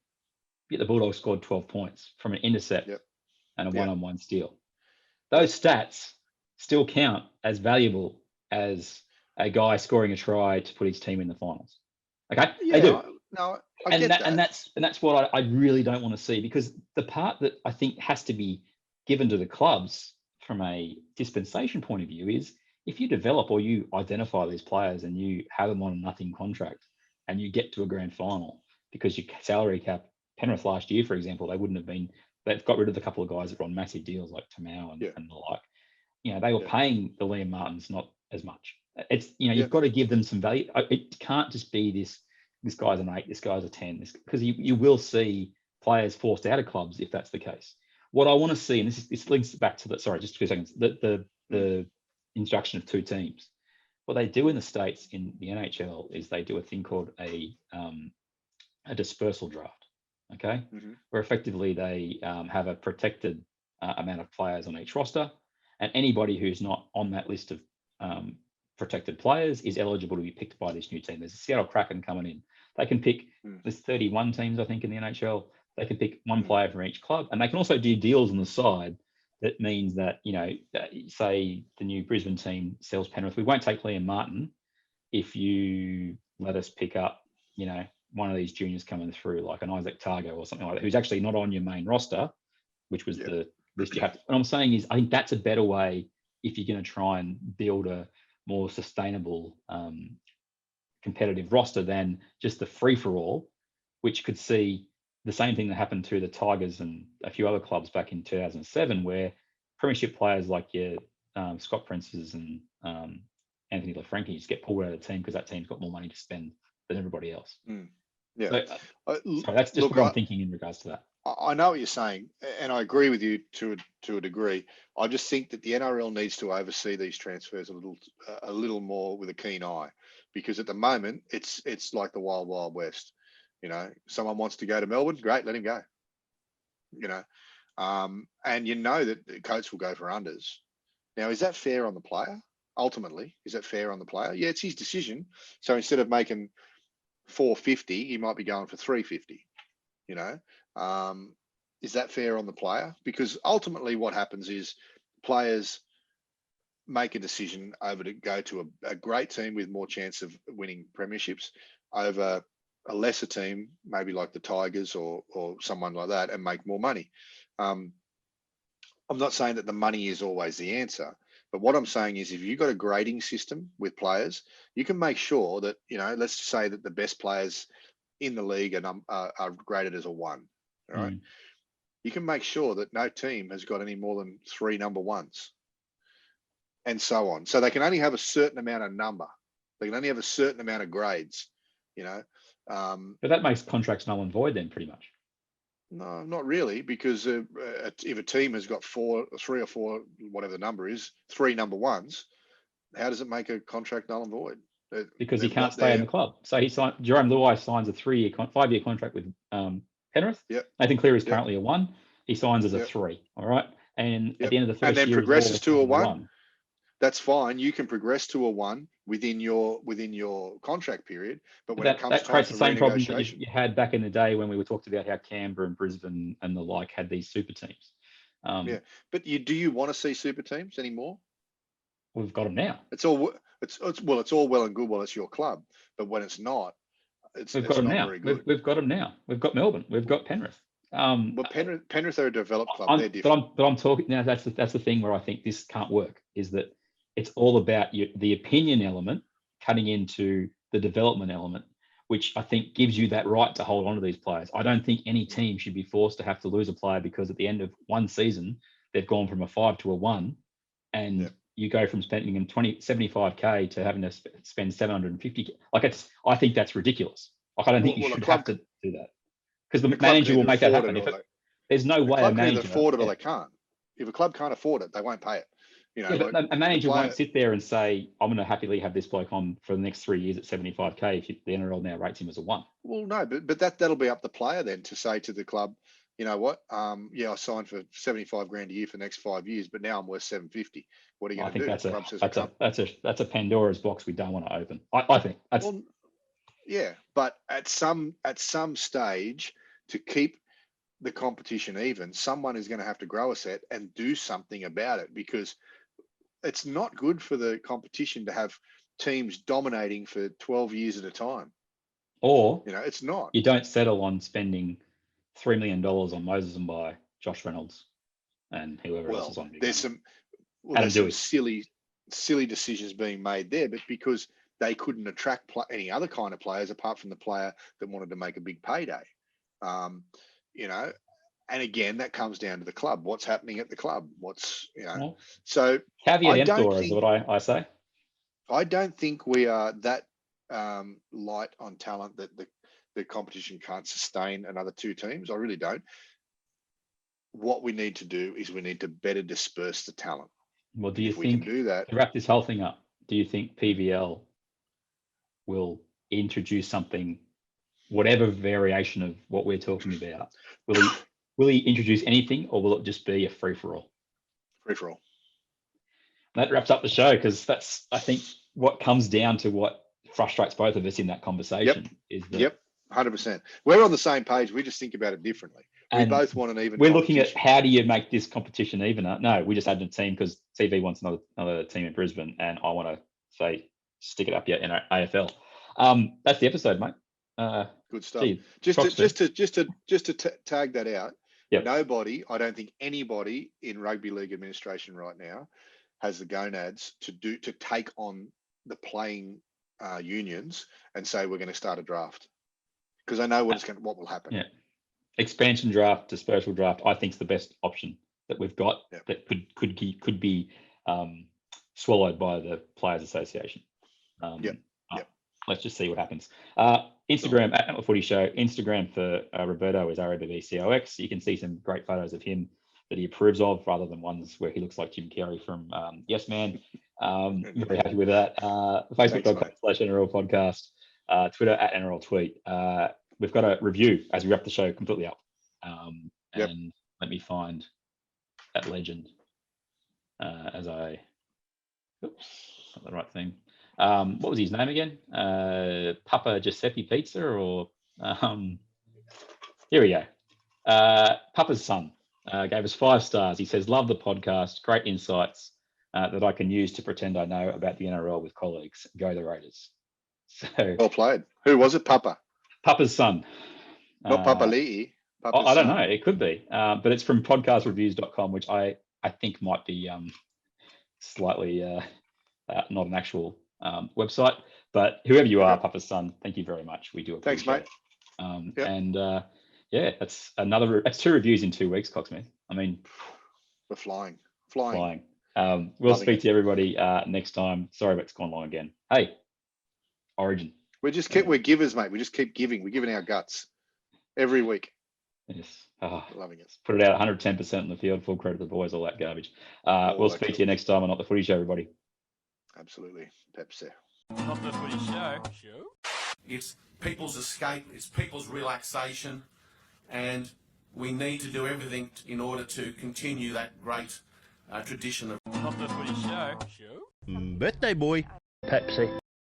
Speaker 5: Yet the Bulldogs scored 12 points from an intercept and a one-on-one steal. Those stats still count as valuable as a guy scoring a try to put his team in the finals. Okay?
Speaker 6: Yeah,
Speaker 5: they do.
Speaker 6: I get that.
Speaker 5: And that's what I really don't want to see, because the part that I think has to be given to the clubs from a dispensation point of view is, if you develop or you identify these players and you have them on a nothing contract and you get to a grand final because your salary cap, Penrith last year, for example, they've got rid of a couple of guys that were on massive deals like Tamau and the like. They were paying the Liam Martins not as much. It's, you've got to give them some value. It can't just be this this guy's an 8, this guy's a 10, because you will see players forced out of clubs if that's the case. What I want to see, and this links back to just 2 seconds, the introduction of 2 teams. What they do in the States in the NHL is they do a thing called a dispersal draft, okay?
Speaker 6: Mm-hmm.
Speaker 5: Where effectively they have a protected amount of players on each roster, and anybody who's not on that list of protected players is eligible to be picked by this new team. There's a Seattle Kraken coming in. They can pick, there's 31 teams, I think, in the NHL. They can pick 1 player from each club, and they can also do deals on the side. That means that, say the new Brisbane team sells Penrith, we won't take Liam Martin if you let us pick up, one of these juniors coming through, like an Isaac Targo or something like that, who's actually not on your main roster, which was the list you have to. What I'm saying is, I think that's a better way if you're going to try and build a more sustainable competitive roster than just the free-for-all, which could see the same thing that happened to the Tigers and a few other clubs back in 2007, where premiership players like your Scott Princes and Anthony LaFranchi just get pulled out of the team because that team's got more money to spend than everybody else.
Speaker 6: Yeah.
Speaker 5: So that's just what I'm thinking in regards to that.
Speaker 6: I know what you're saying, and I agree with you to a degree. I just think that the NRL needs to oversee these transfers a little more with a keen eye, because at the moment it's like the wild, wild west. Someone wants to go to Melbourne, great, let him go. And that the coach will go for unders. Now, is that fair on the player? Ultimately, is that fair on the player? Yeah, it's his decision. So instead of making 450, he might be going for 350. Is that fair on the player? Because ultimately what happens is players make a decision over to go to a great team with more chance of winning premierships over a lesser team, maybe like the Tigers or someone like that, and make more money. I'm not saying that the money is always the answer, but what I'm saying is if you've got a grading system with players, you can make sure that, let's say that the best players in the league are graded as a 1, all right? You can make sure that no team has got any more than 3 number 1s and so on. So they can only have a certain amount of number. They can only have a certain amount of grades,
Speaker 5: But that makes contracts null and void then, pretty much.
Speaker 6: No, not really, because if a team has got 3 or 4, whatever the number is, 3 number 1s, how does it make a contract null and void?
Speaker 5: Because he can't stay in the club. So Jerome Luai signs a 5-year contract with Penrith.
Speaker 6: Yep.
Speaker 5: Nathan Cleary is currently a 1. He signs as a 3. All right. And at the end of the first year,
Speaker 6: and then progresses to a 1.
Speaker 5: 1.
Speaker 6: That's fine. You can progress to a 1 within your contract period, but when it comes
Speaker 5: that
Speaker 6: time
Speaker 5: creates
Speaker 6: for
Speaker 5: the same problem that
Speaker 6: renegotiation,
Speaker 5: you had back in the day when we were talking about how Canberra and Brisbane and the like had these super teams.
Speaker 6: But do you want to see super teams anymore?
Speaker 5: We've got them now.
Speaker 6: It's all well and good while it's your club, but when it's not,
Speaker 5: we've got them
Speaker 6: not
Speaker 5: now.
Speaker 6: very good.
Speaker 5: We've got them now. We've got Melbourne. We've got Penrith.
Speaker 6: But Penrith are a developed club. They're different.
Speaker 5: But I'm talking now. That's the thing where I think this can't work. Is that it's all about the opinion element cutting into the development element, which I think gives you that right to hold on to these players. I don't think any team should be forced to have to lose a player because at the end of one season they've gone from a 5 to a 1, and you go from spending them 75k to having to spend 750. I think that's ridiculous. I don't think you should have to do that, because the manager will make that happen. There's no way a manager
Speaker 6: can afford it, or they can't. If a club can't afford it, they won't pay it.
Speaker 5: But a manager won't sit there and say, "I'm going to happily have this bloke on for the next 3 years at 75k." If the NRL now rates him as a 1.
Speaker 6: Well, no, but that'll be up the player then to say to the club, you know what? I signed for 75 grand a year for the next 5 years, but now I'm worth 750. What are you going to do?
Speaker 5: That's a Pandora's box we don't want to open. I think that's.
Speaker 6: Well, yeah, but at some stage, to keep the competition even, someone is going to have to grow a set and do something about it, because it's not good for the competition to have teams dominating for 12 years at a time.
Speaker 5: Or
Speaker 6: it's not.
Speaker 5: You don't settle on spending $3 million on Moses and by Josh Reynolds and whoever else is on.
Speaker 6: There's some silly decisions being made there, but because they couldn't attract any other kind of players apart from the player that wanted to make a big payday. And again, that comes down to the club. What's happening at the club? So
Speaker 5: caveat emptor is what I say.
Speaker 6: I don't think we are that light on talent that the competition can't sustain another 2 teams. I really don't. What we need to do is we need to better disperse the talent.
Speaker 5: Well, do you
Speaker 6: If we can
Speaker 5: think,
Speaker 6: do that,
Speaker 5: to wrap this whole thing up, do you think PVL will introduce something, whatever variation of what we're talking about? Will he introduce anything, or will it just be a free-for-all?
Speaker 6: free-for-all.
Speaker 5: That wraps up the show, because that's, I think, what comes down to what frustrates both of us in that conversation is that.
Speaker 6: Yep, 100%. We're on the same page. We just think about it differently. We
Speaker 5: And
Speaker 6: both want an even.
Speaker 5: We're looking at how do you make this competition evener? No, we just added a team because TV wants another team in Brisbane, and I want to say stick it up here in AFL. That's the episode, mate.
Speaker 6: Good stuff.
Speaker 5: Gee,
Speaker 6: Just to tag that out.
Speaker 5: Yep.
Speaker 6: Nobody, I don't think anybody in rugby league administration right now has the gonads to take on the playing unions and say we're going to start a draft, because I know what will happen.
Speaker 5: Yeah. Expansion draft, dispersal draft, I think is the best option that we've got.
Speaker 6: Yep.
Speaker 5: That could be swallowed by the Players Association. Let's just see what happens. Instagram at NOT The Footy Show. Instagram for Roberto is ROBBCOX. You can see some great photos of him that he approves of, rather than ones where he looks like Jim Carrey from Yes Man. Very happy with that. Facebook.com/NRL podcast. Twitter at NRL tweet. We've got a review as we wrap the show completely up. And let me find that legend oops, not the right thing. What was his name again? Papa Giuseppe Pizza, or here we go. Papa's son gave us 5 stars. He says, love the podcast, great insights that I can use to pretend I know about the NRL with colleagues. Go the Raiders. So
Speaker 6: Well played. Who was it?
Speaker 5: Papa's son.
Speaker 6: Not Papa Lee.
Speaker 5: I don't know. It could be, but it's from podcastreviews.com, which I think might be slightly not an actual website. But whoever you are, Papa's son, thank you very much. We do appreciate
Speaker 6: Thanks, mate.
Speaker 5: it. And that's 2 reviews in 2 weeks, Cocksmith. I mean,
Speaker 6: we're flying.
Speaker 5: We'll speak to everybody next time. Sorry, but it's gone long again. Hey, Origin.
Speaker 6: We're givers, mate. We just keep giving. We're giving our guts every week.
Speaker 5: Yes.
Speaker 6: Loving it.
Speaker 5: Put it out 110% in the field. Full credit to the boys, all that garbage. We'll speak to you next time on Not The Footy Show, everybody.
Speaker 6: Absolutely. Pepsi.
Speaker 4: Not The Footy Show.
Speaker 7: It's people's escape. It's people's relaxation. And we need to do everything in order to continue that great tradition of
Speaker 4: Not The Footy Show.
Speaker 8: Birthday boy.
Speaker 1: Pepsi.